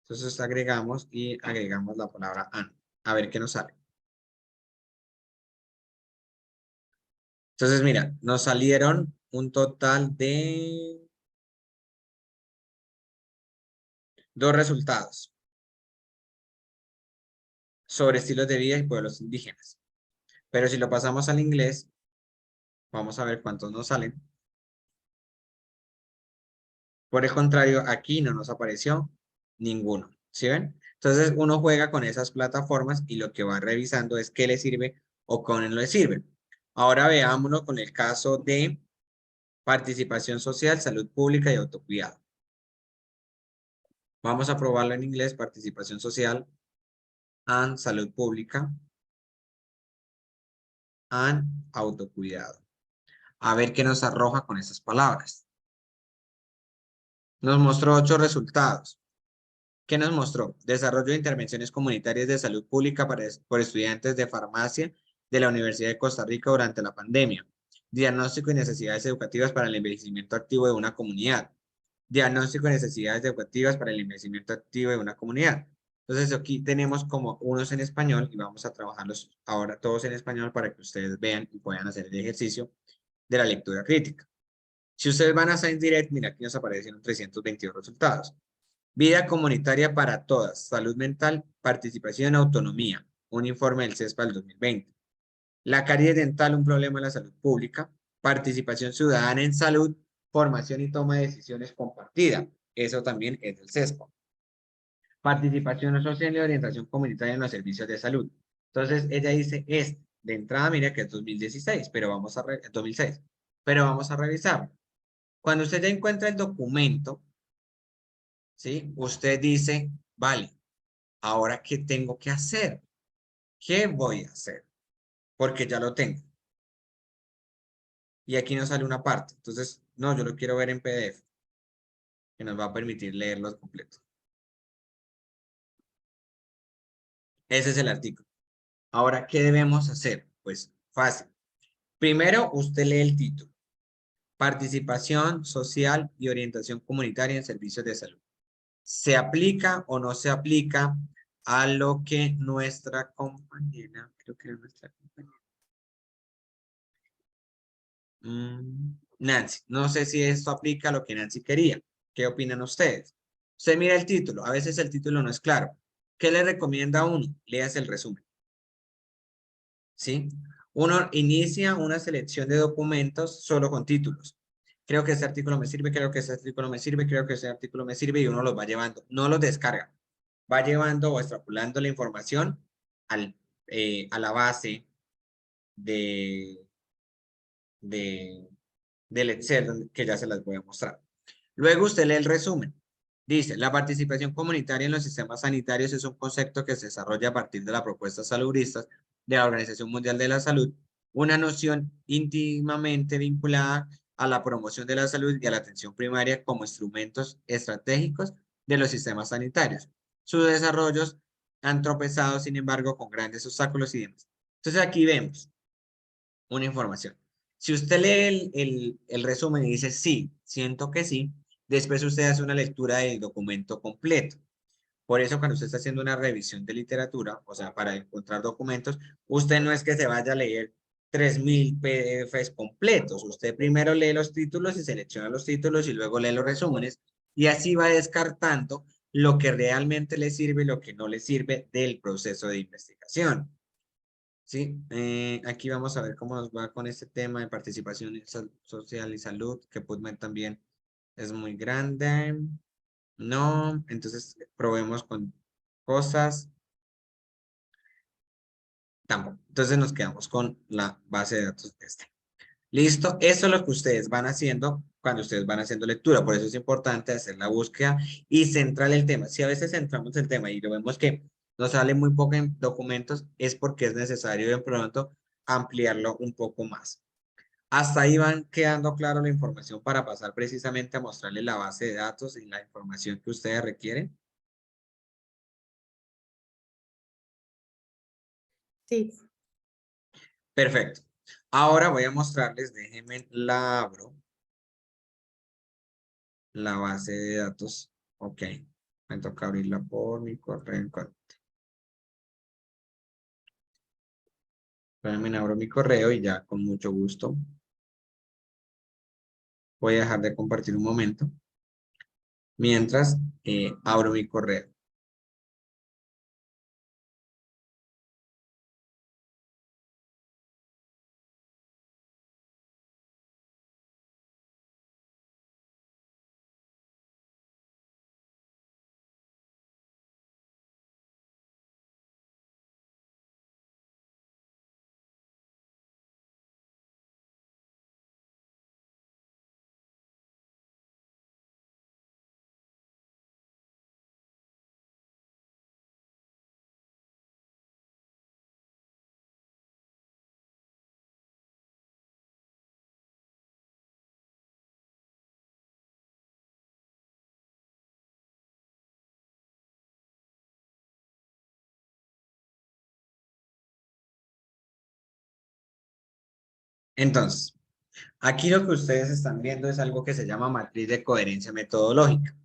Entonces agregamos y agregamos la palabra AN. A ver qué nos sale. Entonces, mira, nos salieron un total de 2 resultados sobre estilos de vida y pueblos indígenas. Pero si lo pasamos al inglés, vamos a ver cuántos nos salen. Por el contrario, aquí no nos apareció ninguno. ¿Sí ven? Entonces, uno juega con esas plataformas y lo que va revisando es qué le sirve o con no le sirve. Ahora veámoslo con el caso de participación social, salud pública y autocuidado. Vamos a probarlo en inglés, participación social and salud pública and autocuidado. A ver qué nos arroja con esas palabras. Nos mostró 8 resultados. ¿Qué nos mostró? Desarrollo de intervenciones comunitarias de salud pública por estudiantes de farmacia de la Universidad de Costa Rica durante la pandemia. Diagnóstico y necesidades educativas para el envejecimiento activo de una comunidad. Diagnóstico y necesidades educativas para el envejecimiento activo de una comunidad. Entonces aquí tenemos como unos en español y vamos a trabajarlos ahora todos en español para que ustedes vean y puedan hacer el ejercicio de la lectura crítica. Si ustedes van a Science Direct, mira aquí nos aparecieron 322 resultados. Vida comunitaria para todas, salud mental, participación, autonomía, un informe del CESPA del 2020. La caries dental, un problema en la salud pública, participación ciudadana en salud, formación y toma de decisiones compartida. Eso también es del CESPA. Participación social y orientación comunitaria en los servicios de salud. Entonces, ella dice, de entrada, mira que es 2016, pero vamos a 2006, pero vamos a revisar. Cuando usted ya encuentra el documento, ¿sí? Usted dice, vale, ¿ahora qué tengo que hacer? ¿Qué voy a hacer? Porque ya lo tengo. Y aquí nos sale una parte. Entonces, no, yo lo quiero ver en PDF, que nos va a permitir leerlo completo. Ese es el artículo. Ahora, ¿qué debemos hacer? Pues fácil. Primero, usted lee el título. Participación social y orientación comunitaria en servicios de salud. ¿Se aplica o no se aplica a lo que nuestra compañera, creo que era nuestra compañera, Nancy, no sé si esto aplica a lo que Nancy quería. ¿Qué opinan ustedes? Usted mira el título, a veces el título no es claro. ¿Qué le recomienda a uno? Léase el resumen. ¿Sí? Uno inicia una selección de documentos solo con títulos. Creo que ese artículo me sirve, creo que ese artículo me sirve, creo que ese artículo me sirve y uno los va llevando. No los descarga. Va llevando o extrapolando la información a la base del Excel que ya se las voy a mostrar. Luego usted lee el resumen. Dice, la participación comunitaria en los sistemas sanitarios es un concepto que se desarrolla a partir de las propuestas salubristas de la Organización Mundial de la Salud, una noción íntimamente vinculada a la promoción de la salud y a la atención primaria como instrumentos estratégicos de los sistemas sanitarios. Sus desarrollos han tropezado, sin embargo, con grandes obstáculos y demás. Entonces aquí vemos una información. Si usted lee el resumen y dice, sí, siento que sí, después usted hace una lectura del documento completo. Por eso cuando usted está haciendo una revisión de literatura, o sea, para encontrar documentos, usted no es que se vaya a leer 3000 PDFs completos. Usted primero lee los títulos y selecciona los títulos y luego lee los resúmenes y así va descartando lo que realmente le sirve y lo que no le sirve del proceso de investigación. ¿Sí? Aquí vamos a ver cómo nos va con este tema de participación social y salud, que PubMed también es muy grande. No, entonces probemos con cosas. Tampoco. Entonces nos quedamos con la base de datos de esta. Listo, eso es lo que ustedes van haciendo cuando ustedes van haciendo lectura. Por eso es importante hacer la búsqueda y centrar el tema. Si a veces centramos el tema y lo vemos que nos sale muy poco en documentos, es porque es necesario de pronto ampliarlo un poco más. Hasta ahí van quedando claro la información para pasar precisamente a mostrarles la base de datos y la información que ustedes requieren. Sí. Perfecto. Ahora voy a mostrarles, déjenme la abro. La base de datos. Ok. Me toca abrirla por mi correo. Espérenme, abro mi correo y ya con mucho gusto. Voy a dejar de compartir un momento. Mientras abro mi correo. Entonces, aquí lo que ustedes están viendo es algo que se llama matriz de coherencia metodológica.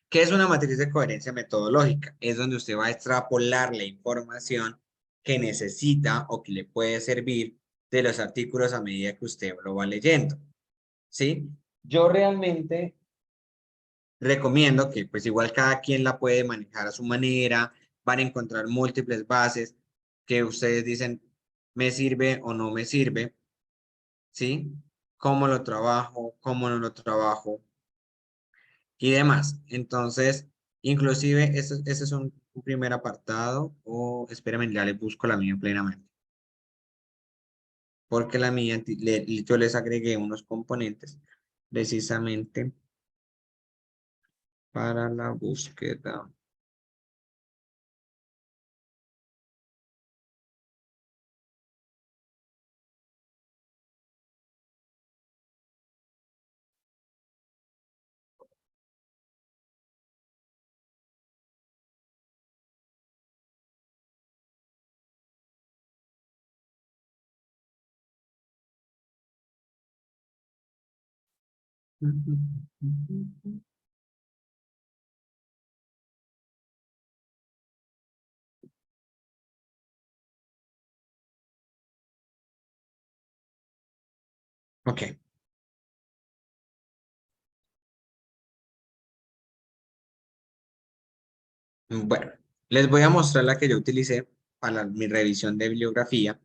¿Qué es una matriz de coherencia metodológica? Es donde usted va a extrapolar la información que necesita o que le puede servir de los artículos a medida que usted lo va leyendo. ¿Sí? Yo realmente recomiendo que pues igual cada quien la puede manejar a su manera, van a encontrar múltiples bases que ustedes dicen, me sirve o no me sirve, ¿sí? ¿Cómo lo trabajo? ¿Cómo no lo trabajo? Y demás. Entonces, inclusive, ese es un primer apartado, o espérame, ya le busco la mía plenamente. Porque la mía, yo les agregué unos componentes precisamente para la búsqueda. Ok. Bueno, les voy a mostrar la que yo utilicé para mi revisión de bibliografía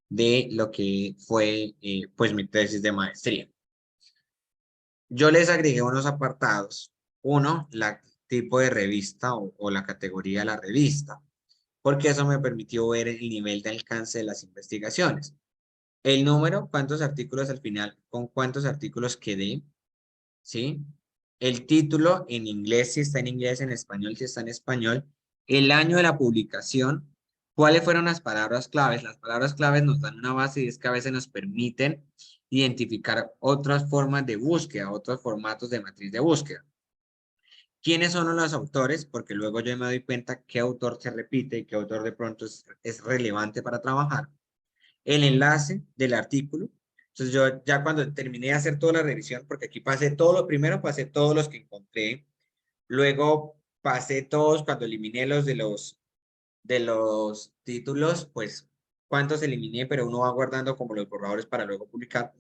de lo que fue pues mi tesis de maestría. Yo les agregué unos apartados. Uno, la tipo de revista o la categoría de la revista, porque eso me permitió ver el nivel de alcance de las investigaciones. El número, cuántos artículos al final, con cuántos artículos quedé, ¿sí? El título en inglés, si está en inglés, en español, si está en español, el año de la publicación, cuáles fueron las palabras claves. Las palabras claves nos dan una base y es que a veces nos permiten identificar otras formas de búsqueda, otros formatos de matriz de búsqueda. ¿Quiénes son los autores? Porque luego yo me doy cuenta qué autor se repite y qué autor de pronto es relevante para trabajar. El enlace del artículo. Entonces yo ya cuando terminé de hacer toda la revisión, porque aquí pasé todo lo primero, pasé todos los que encontré, luego pasé todos cuando eliminé los de los títulos, pues cuántos eliminé, pero uno va guardando como los borradores para luego publicar.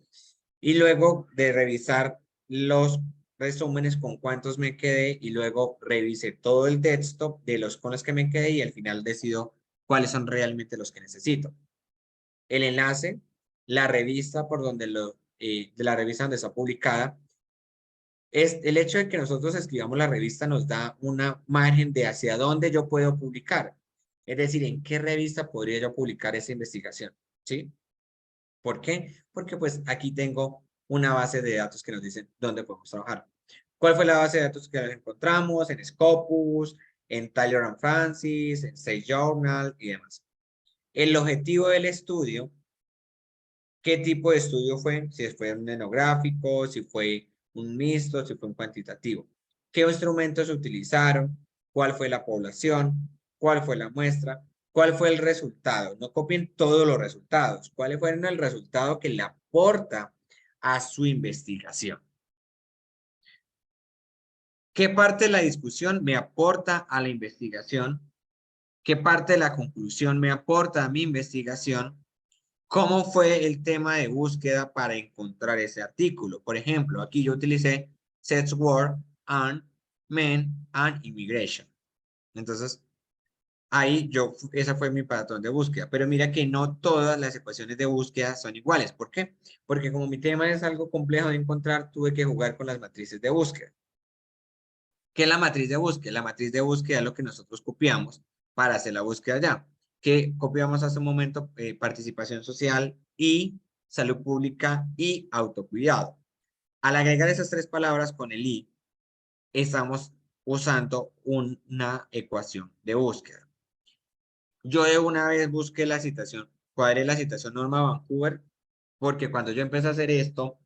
Y luego de revisar los resúmenes con cuántos me quedé y luego revisé todo el texto de los con los que me quedé y al final decido cuáles son realmente los que necesito. El enlace, la revista por donde de la revista donde está publicada. Es el hecho de que nosotros escribamos la revista nos da una margen de hacia dónde yo puedo publicar. Es decir, en qué revista podría yo publicar esa investigación. ¿Sí? ¿Por qué? Porque pues aquí tengo una base de datos que nos dicen dónde podemos trabajar. ¿Cuál fue la base de datos que encontramos? En Scopus, en Taylor and Francis, en Sage Journal y demás. El objetivo del estudio, ¿qué tipo de estudio fue? Si fue un etnográfico, si fue un mixto, si fue un cuantitativo. ¿Qué instrumentos se utilizaron? ¿Cuál fue la población? ¿Cuál fue la muestra? ¿Cuál fue el resultado? No copien todos los resultados. ¿Cuáles fueron el resultado que le aporta a su investigación? ¿Qué parte de la discusión me aporta a la investigación? ¿Qué parte de la conclusión me aporta a mi investigación? ¿Cómo fue el tema de búsqueda para encontrar ese artículo? Por ejemplo, aquí yo utilicé Sex Work and Men and Immigration. Entonces, ahí esa fue mi patrón de búsqueda. Pero mira que no todas las ecuaciones de búsqueda son iguales. ¿Por qué? Porque como mi tema es algo complejo de encontrar, tuve que jugar con las matrices de búsqueda. ¿Qué es la matriz de búsqueda? La matriz de búsqueda es lo que nosotros copiamos para hacer la búsqueda ya. Que copiamos hace un momento participación social y salud pública y autocuidado. Al agregar esas tres palabras con el I, estamos usando una ecuación de búsqueda. Yo de una vez busqué la citación, cuadré la citación norma Vancouver, porque cuando yo empecé a hacer esto,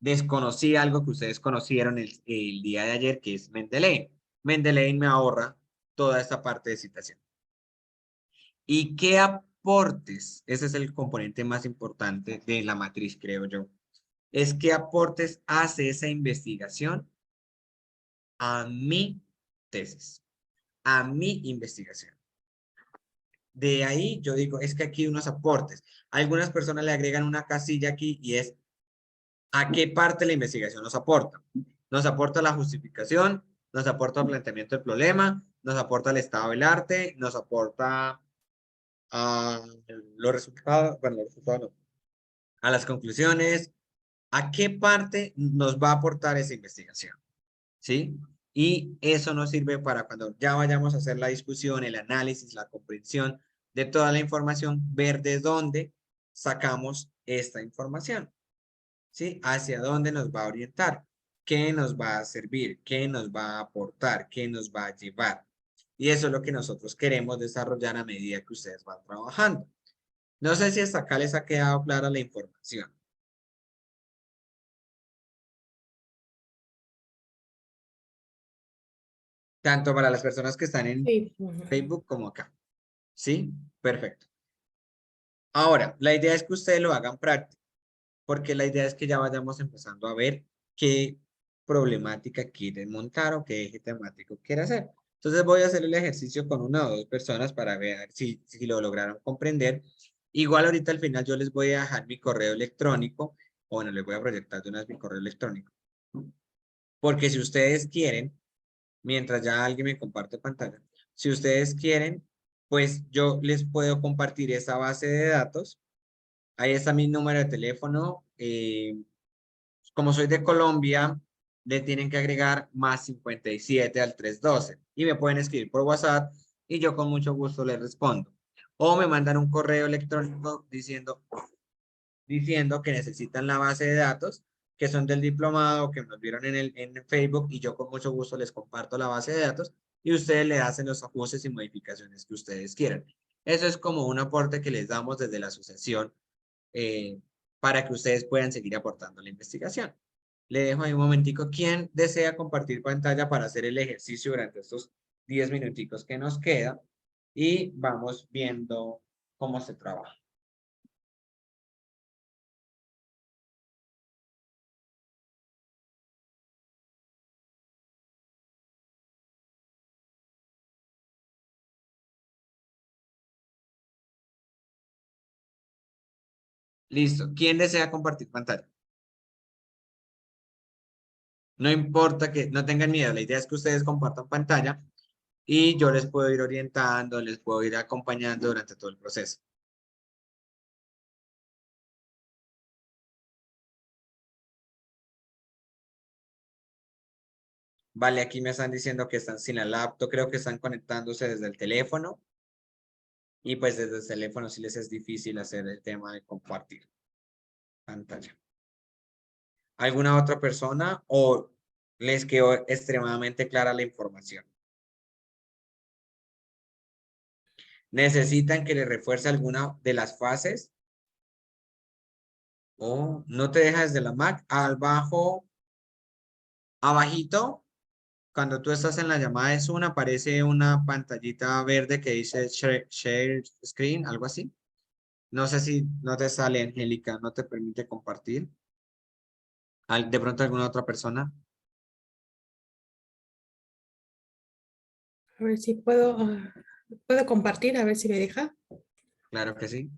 desconocí algo que ustedes conocieron el día de ayer, que es Mendeley. Mendeley me ahorra toda esta parte de citación. ¿Y qué aportes? Ese es el componente más importante de la matriz, creo yo. Es qué aportes hace esa investigación a mi tesis, a mi investigación. De ahí yo digo, es que aquí hay unos aportes. Algunas personas le agregan una casilla aquí y es ¿a qué parte de la investigación nos aporta? Nos aporta la justificación, nos aporta el planteamiento del problema, nos aporta el estado del arte, nos aporta los resultados, bueno, los resultados no, a las conclusiones, ¿a qué parte nos va a aportar esa investigación? ¿Sí? Y eso nos sirve para cuando ya vayamos a hacer la discusión, el análisis, la comprensión de toda la información, ver de dónde sacamos esta información. ¿Sí? Hacia dónde nos va a orientar, qué nos va a servir, qué nos va a aportar, qué nos va a llevar. Y eso es lo que nosotros queremos desarrollar a medida que ustedes van trabajando. No sé si hasta acá les ha quedado clara la información. Tanto para las personas que están en Sí. Facebook como acá. ¿Sí? Perfecto. Ahora, la idea es que ustedes lo hagan práctico, porque la idea es que ya vayamos empezando a ver qué problemática quieren montar o qué eje temático quiere hacer. Entonces voy a hacer el ejercicio con una o dos personas para ver si lo lograron comprender. Igual ahorita al final yo les voy a dejar mi correo electrónico, o bueno, les voy a proyectar de una vez mi correo electrónico. Porque si ustedes quieren, mientras ya alguien me comparte pantalla, si ustedes quieren, pues yo les puedo compartir esa base de datos. Ahí está mi número de teléfono. Como soy de Colombia, le tienen que agregar más 57 al 312 y me pueden escribir por WhatsApp y yo con mucho gusto les respondo. O me mandan un correo electrónico diciendo que necesitan la base de datos, que son del diplomado, que nos vieron en Facebook y yo con mucho gusto les comparto la base de datos y ustedes le hacen los ajustes y modificaciones que ustedes quieran. Eso es como un aporte que les damos desde la asociación para que ustedes puedan seguir aportando la investigación. Le dejo ahí un momentico. ¿Quién desea compartir pantalla para hacer el ejercicio durante estos 10 minuticos que nos queda? Y vamos viendo cómo se trabaja. Listo. ¿Quién desea compartir pantalla? No importa que no tengan miedo, la idea es que ustedes compartan pantalla y yo les puedo ir orientando, les puedo ir acompañando durante todo el proceso. Vale, aquí me están diciendo que están sin la laptop, creo que están conectándose desde el teléfono. Y pues desde el teléfono sí les es difícil hacer el tema de compartir pantalla. ¿Alguna otra persona o les quedó extremadamente clara la información? ¿Necesitan que les refuerce alguna de las fases? ¿O no te deja desde la Mac? Abajo, abajito, cuando tú estás en la llamada de Zoom, aparece una pantallita verde que dice share screen, algo así. No sé si no te sale, Angélica, no te permite compartir. ¿De pronto alguna otra persona? A ver si puedo, puedo compartir, a ver si me deja. Claro que sí.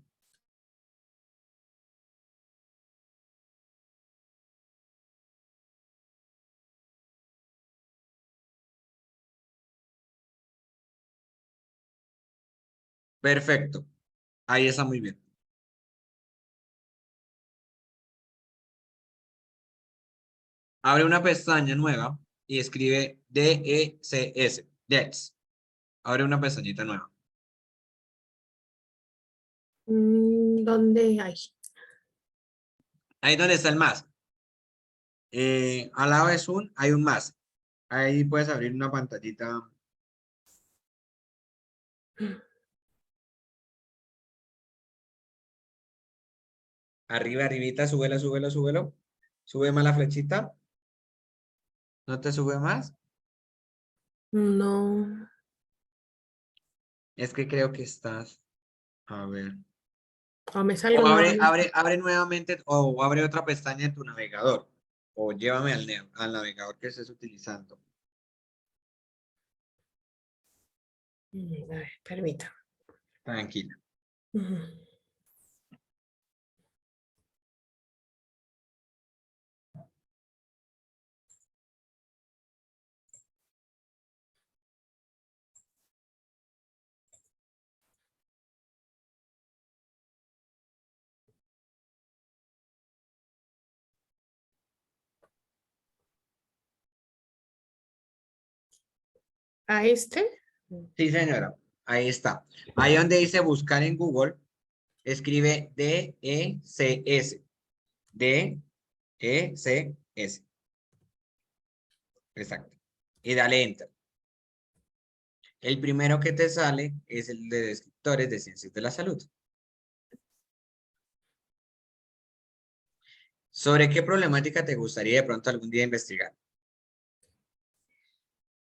Perfecto. Ahí está muy bien. Abre una pestaña nueva y escribe DECS. DEX. Abre una pestañita nueva. ¿Dónde hay? Ahí donde está el más. Al lado de Zoom hay un más. Ahí puedes abrir una pantallita. Arriba, arribita, súbelo, súbelo, súbelo. Sube más la flechita. ¿No te sube más? No. Es que creo que estás. A ver. O me O salgo abre, nuevamente. abre, abre nuevamente o abre otra pestaña en tu navegador. O llévame al navegador que estés utilizando. A ver, permítame. Tranquila. Ujú. ¿A este? Sí, señora. Ahí está. Ahí donde dice buscar en Google, escribe DECS. DECS. Exacto. Y dale enter. El primero que te sale es el de descriptores de ciencias de la salud. ¿Sobre qué problemática te gustaría de pronto algún día investigar?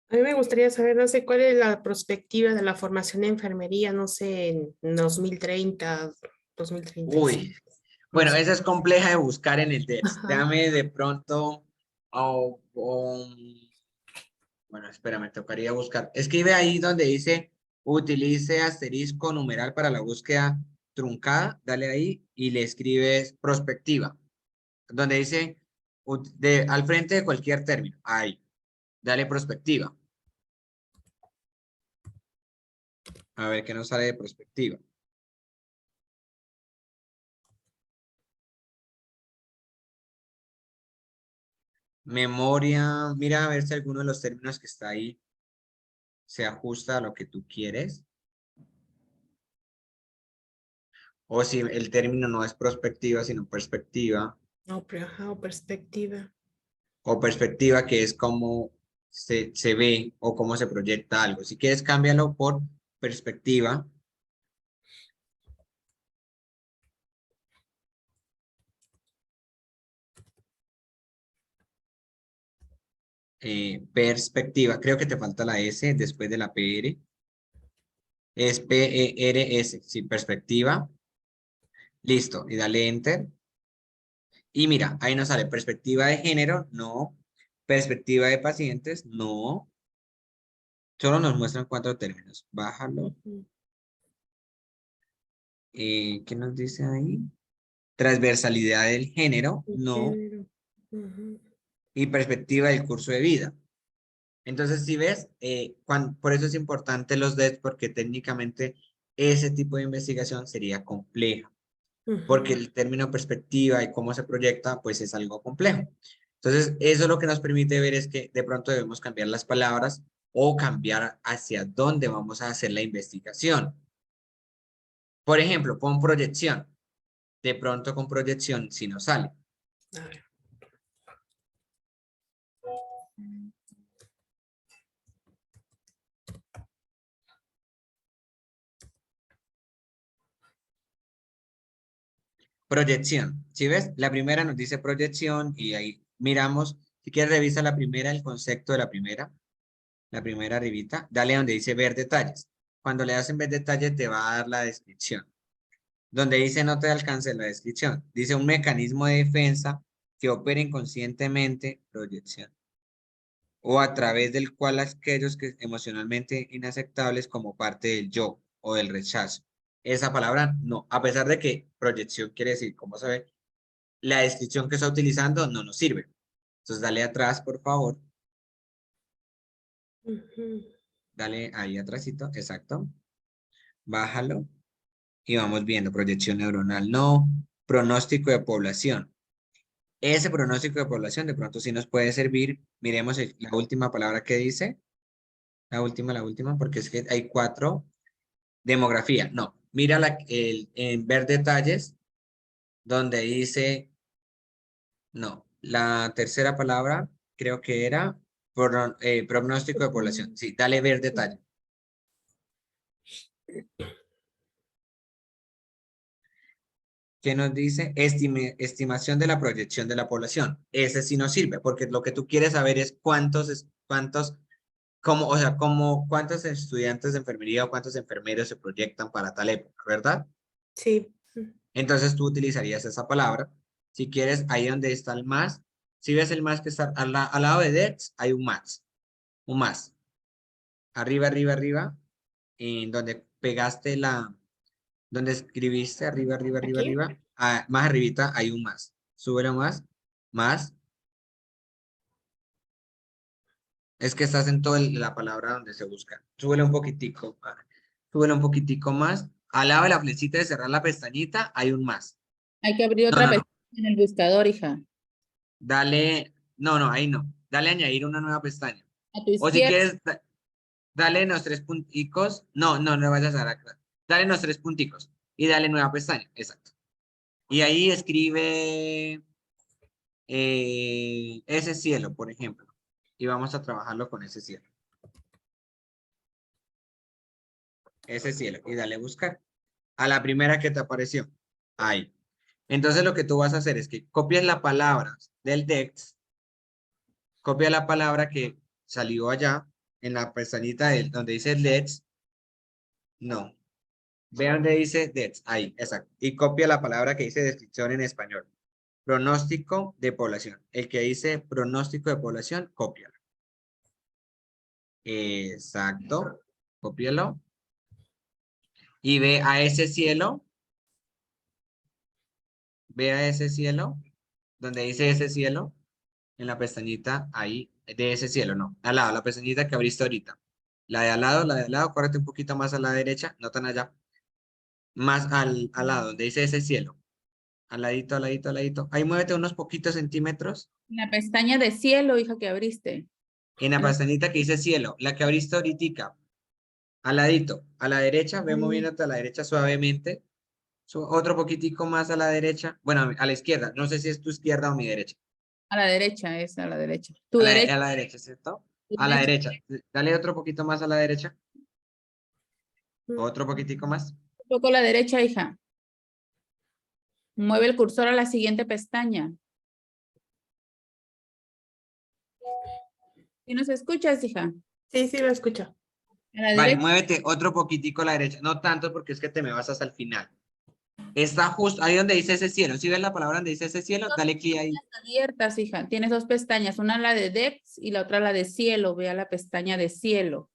A mí me gustaría saber, no sé cuál es la perspectiva de la formación de enfermería, no sé, en 2030, 2035. Uy, No bueno, sé. esa es compleja de buscar en el DEX. Ajá. Déjame de pronto, bueno, espera, me tocaría buscar. Escribe ahí donde dice utilice asterisco numeral para la búsqueda truncada. Dale ahí y le escribes prospectiva. Donde dice al frente de cualquier término. Ahí. Dale prospectiva. A ver qué nos sale de prospectiva. Memoria. Mira a ver si alguno de los términos que está ahí se ajusta a lo que tú quieres. O si el término no es prospectiva, sino perspectiva. No, pero ajá, o perspectiva. O perspectiva, que es cómo se ve o cómo se proyecta algo. Si quieres, cámbialo por perspectiva. Perspectiva. Creo que te falta la S después de la PR. Es PERS, sí, perspectiva. Listo, y dale enter. Y mira, ahí nos sale perspectiva de género, no. Perspectiva de pacientes, no. Solo nos muestran 4 términos. Bájalo. Ujú. ¿Qué nos dice ahí? Transversalidad del género, El no. género. Ujú. y perspectiva del curso de vida. Entonces, si ves, por eso es importante los DETs, porque técnicamente ese tipo de investigación sería compleja, porque el término perspectiva y cómo se proyecta, pues es algo complejo. Entonces, eso lo que nos permite ver es que de pronto debemos cambiar las palabras o cambiar hacia dónde vamos a hacer la investigación. Por ejemplo, pon proyección. De pronto con proyección si no sale. A ver. Proyección. ¿Sí ves? La primera nos dice proyección y ahí miramos. Si quieres, revisa la primera, el concepto de la primera. La primera arribita. Dale donde dice ver detalles. Cuando le das en ver detalles te va a dar la descripción. Donde dice no te alcance la descripción. Dice un mecanismo de defensa que opera inconscientemente, proyección. O a través del cual aquellos que emocionalmente inaceptables como parte del yo o del rechazo. Esa palabra no, a pesar de que proyección quiere decir, como se ve, la descripción que está utilizando no nos sirve. Entonces dale atrás, por favor. Dale ahí atrásito, exacto. Bájalo y vamos viendo proyección neuronal, no. Pronóstico de población. Ese pronóstico de población de pronto sí nos puede servir. Miremos la última palabra que dice. La última, porque es que hay 4. Demografía, no. Mira en ver detalles, donde dice, no, la tercera palabra creo que era pronóstico de población. Sí, dale ver detalle. ¿Qué nos dice? Estimación de la proyección de la población. Ese sí nos sirve, porque lo que tú quieres saber es cuántos, cuántos estudiantes de enfermería o cuántos enfermeros se proyectan para tal época, ¿verdad? Sí. Entonces tú utilizarías esa palabra. Si quieres, ahí donde está el más, si ves el más que está al lado de DEX, hay un más. Un más. Arriba, arriba, arriba. En donde pegaste donde escribiste, arriba, arriba, arriba, ¿Aquí? arriba. Más arribita hay un más. Súbelo más. Más. Es que estás en toda la palabra donde se busca. Súbelo un poquitico. Súbelo un poquitico más. Al lado de la flechita de cerrar la pestañita, hay un más. Hay que abrir No, otra no, no. pestaña en el buscador, hija. Dale, no, ahí no. Dale a añadir una nueva pestaña. A tu O si izquierda. quieres, dale en los 3 punticos. No, no, no vayas a dar acá. Dale en los 3 punticos y dale nueva pestaña. Exacto. Y ahí escribe ese cielo, por ejemplo. Y vamos a trabajarlo con ese cielo. Ese cielo. Y dale a buscar. A la primera que te apareció. Ahí. Entonces lo que tú vas a hacer es que copias la palabra del text. Copia la palabra que salió allá en la pestañita donde dice let's. No. Ve donde dice let's. Ahí, exacto. Y copia la palabra que dice descripción en español. Pronóstico de población. El que dice pronóstico de población, cópialo. Exacto. Cópialo. Y ve a ese cielo. Ve a ese cielo. Donde dice ese cielo. En la pestañita ahí. De ese cielo, no. Al lado, la pestañita que abriste ahorita. La de al lado, córrete un poquito más a la derecha, no tan allá. Más al lado, donde dice ese cielo. Al ladito, al ladito, al ladito. Ahí muévete unos poquitos centímetros. En la pestaña de cielo, hija, que abriste. En la pestañita que dice cielo, la que abriste ahorita. Al ladito, a la derecha, ve moviéndote a la derecha suavemente. Otro poquitico más a la derecha. Bueno, a la izquierda. No sé si es tu izquierda o mi derecha. A la derecha, es a la derecha. Tu derecha. A la derecha, ¿cierto? Tu A la derecha. derecha. Dale otro poquito más a la derecha. Otro poquitico más. Un poco a la derecha, hija. Mueve el cursor a la siguiente pestaña. ¿Sí nos escuchas, hija? Sí, sí, lo escucho. A la Vale, derecha. muévete otro poquitico a la derecha. No tanto porque es que te me vas hasta el final. Está justo ahí donde dice ese cielo. Si ves la palabra donde dice ese cielo, dale clic ahí. Abiertas, hija. Tienes 2 pestañas, una la de DEX y la otra la de cielo. Ve a la pestaña de cielo.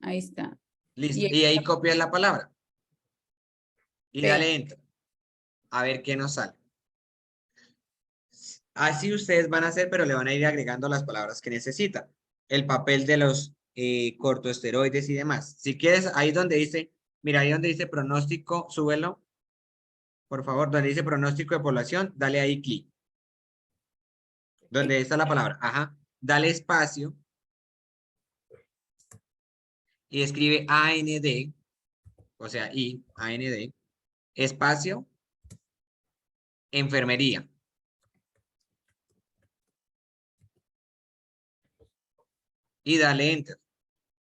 Ahí está. Listo. Y Y ahí copias la palabra. Y Ve. dale enter. A ver qué nos sale. Así ustedes van a hacer, pero le van a ir agregando las palabras que necesitan. El papel de los cortoesteroides y demás. Si quieres, ahí donde dice, mira, ahí donde dice pronóstico, súbelo. Por favor, donde dice pronóstico de población, dale ahí clic. Donde está la palabra, ajá. Dale espacio. Y escribe AND, o sea, AND, espacio, enfermería. Y dale enter.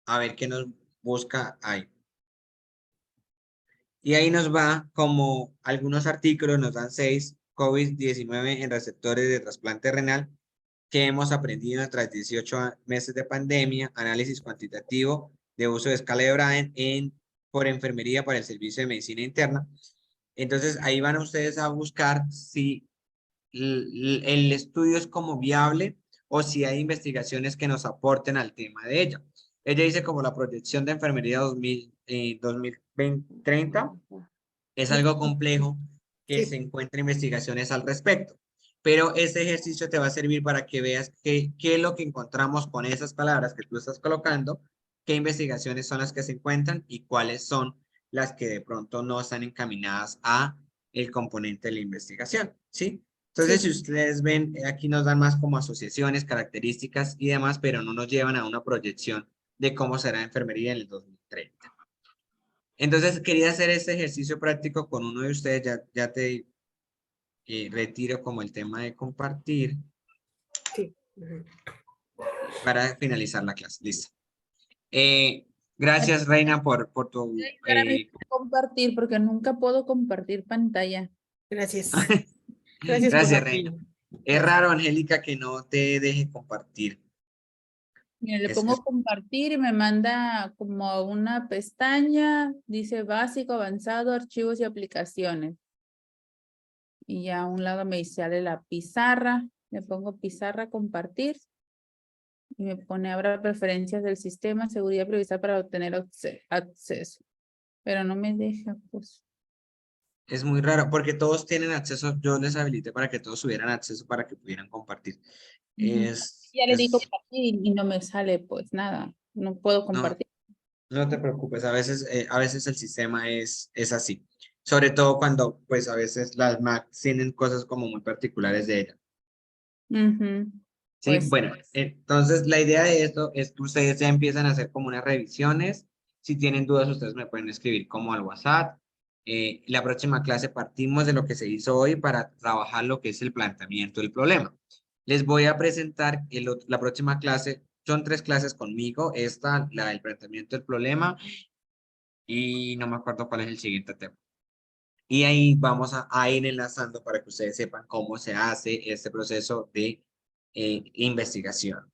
A ver qué nos busca ahí. Y ahí nos va como algunos artículos, nos dan 6, COVID-19 en receptores de trasplante renal, que hemos aprendido tras 18 meses de pandemia, análisis cuantitativo de uso de escala de Braden por enfermería para el servicio de medicina interna. Entonces ahí van ustedes a buscar si el estudio es como viable o si hay investigaciones que nos aporten al tema de ella. Ella dice como la proyección de enfermería 2030 es algo complejo que Sí. se encuentra investigaciones al respecto. Pero ese ejercicio te va a servir para que veas qué es lo que encontramos con esas palabras que tú estás colocando, qué investigaciones son las que se encuentran y cuáles son las que de pronto no están encaminadas a el componente de la investigación, ¿sí? Entonces, Sí. si ustedes ven, aquí nos dan más como asociaciones, características y demás, pero no nos llevan a una proyección de cómo será la enfermería en el 2030. Entonces, quería hacer este ejercicio práctico con uno de ustedes, ya te retiro como el tema de compartir Sí. Ujú. para finalizar la clase. Listo. Gracias, Reina, por tu... Para mí, compartir, porque nunca puedo compartir pantalla. Gracias. Gracias por Gracias, la Reina. apoyo. Es Gracias. raro, Angélica, que no te deje compartir. Mira, le Es- pongo es- compartir y me manda como una pestaña, dice básico, avanzado, archivos y aplicaciones. Y ya a un lado me sale la pizarra, le pongo pizarra compartir y me pone ahora preferencias del sistema, seguridad prevista para obtener acceso. Pero no me deja, pues. Es muy raro porque todos tienen acceso, yo les habilité para que todos tuvieran acceso para que pudieran compartir. Ujú. Ya le di Es, compartir y no me sale pues nada, no puedo no, compartir. no te preocupes, a veces el sistema es así. Sobre todo cuando, pues a veces las Mac tienen cosas como muy particulares de ella. Ujú. Sí, Pues bueno, entonces la idea de esto es que ustedes ya empiezan a hacer como unas revisiones. Si tienen dudas, ustedes me pueden escribir como al WhatsApp. La próxima clase partimos de lo que se hizo hoy para trabajar lo que es el planteamiento del problema. Les voy a presentar la próxima clase. Son 3 clases conmigo. Esta, la del planteamiento del problema, y no me acuerdo cuál es el siguiente tema. Y ahí vamos a ir enlazando para que ustedes sepan cómo se hace este proceso de investigación.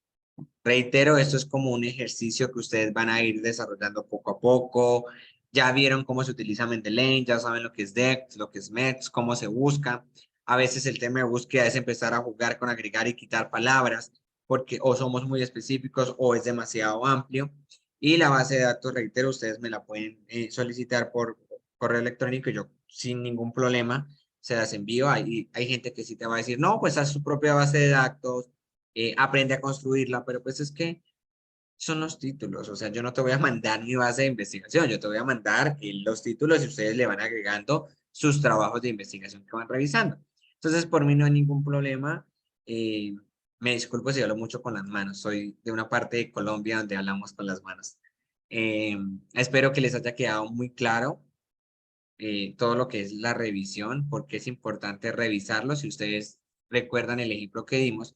Reitero, esto es como un ejercicio que ustedes van a ir desarrollando poco a poco. Ya vieron cómo se utiliza Mendeley, ya saben lo que es DEX, lo que es MEX, cómo se busca. A veces el tema de búsqueda es empezar a jugar con agregar y quitar palabras, porque o somos muy específicos o es demasiado amplio. Y la base de datos, reitero, ustedes me la pueden solicitar por correo electrónico y yo sin ningún problema se las envío. Hay gente que sí te va a decir, no, pues haz su propia base de datos, aprende a construirla, pero pues es que son los títulos, o sea, yo no te voy a mandar mi base de investigación, yo te voy a mandar los títulos y ustedes le van agregando sus trabajos de investigación que van revisando. Entonces, por mí no hay ningún problema. eh, Me disculpo si hablo mucho con las manos, soy de una parte de Colombia donde hablamos con las manos. Espero que les haya quedado muy claro todo lo que es la revisión, porque es importante revisarlo. Si ustedes recuerdan el ejemplo que dimos,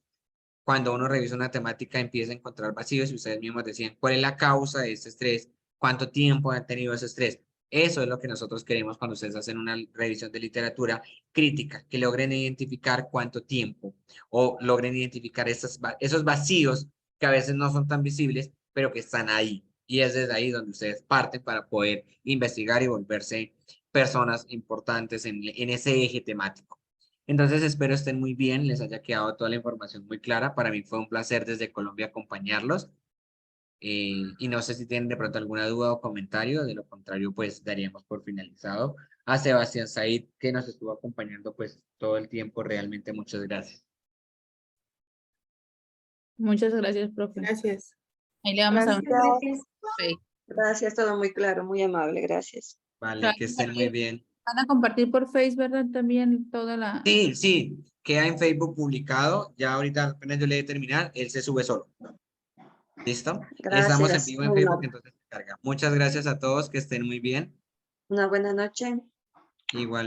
cuando uno revisa una temática empieza a encontrar vacíos y ustedes mismos decían, ¿cuál es la causa de este estrés? ¿Cuánto tiempo han tenido ese estrés? Eso es lo que nosotros queremos cuando ustedes hacen una revisión de literatura crítica, que logren identificar cuánto tiempo o logren identificar esos vacíos que a veces no son tan visibles, pero que están ahí. Y es desde ahí donde ustedes parten para poder investigar y volverse personas importantes en ese eje temático. Entonces espero estén muy bien, les haya quedado toda la información muy clara. Para mí fue un placer desde Colombia acompañarlos. Y no sé si tienen de pronto alguna duda o comentario, de lo contrario pues daríamos por finalizado. A Sebastián Said que nos estuvo acompañando pues todo el tiempo, realmente muchas gracias. Muchas gracias, profe. Gracias. Ahí le vamos a Gracias. Facebook. Gracias, todo muy claro, muy amable, gracias. Vale, que estén muy bien. Van a compartir por Facebook, ¿verdad? También toda la... Sí, sí, queda en Facebook publicado. Ya ahorita apenas yo le dé terminar, él se sube solo. ¿Listo? Estamos en Gracias. vivo en Muy Facebook, amable. entonces se carga. Muchas gracias a todos, que estén muy bien. Una buena noche. Igual.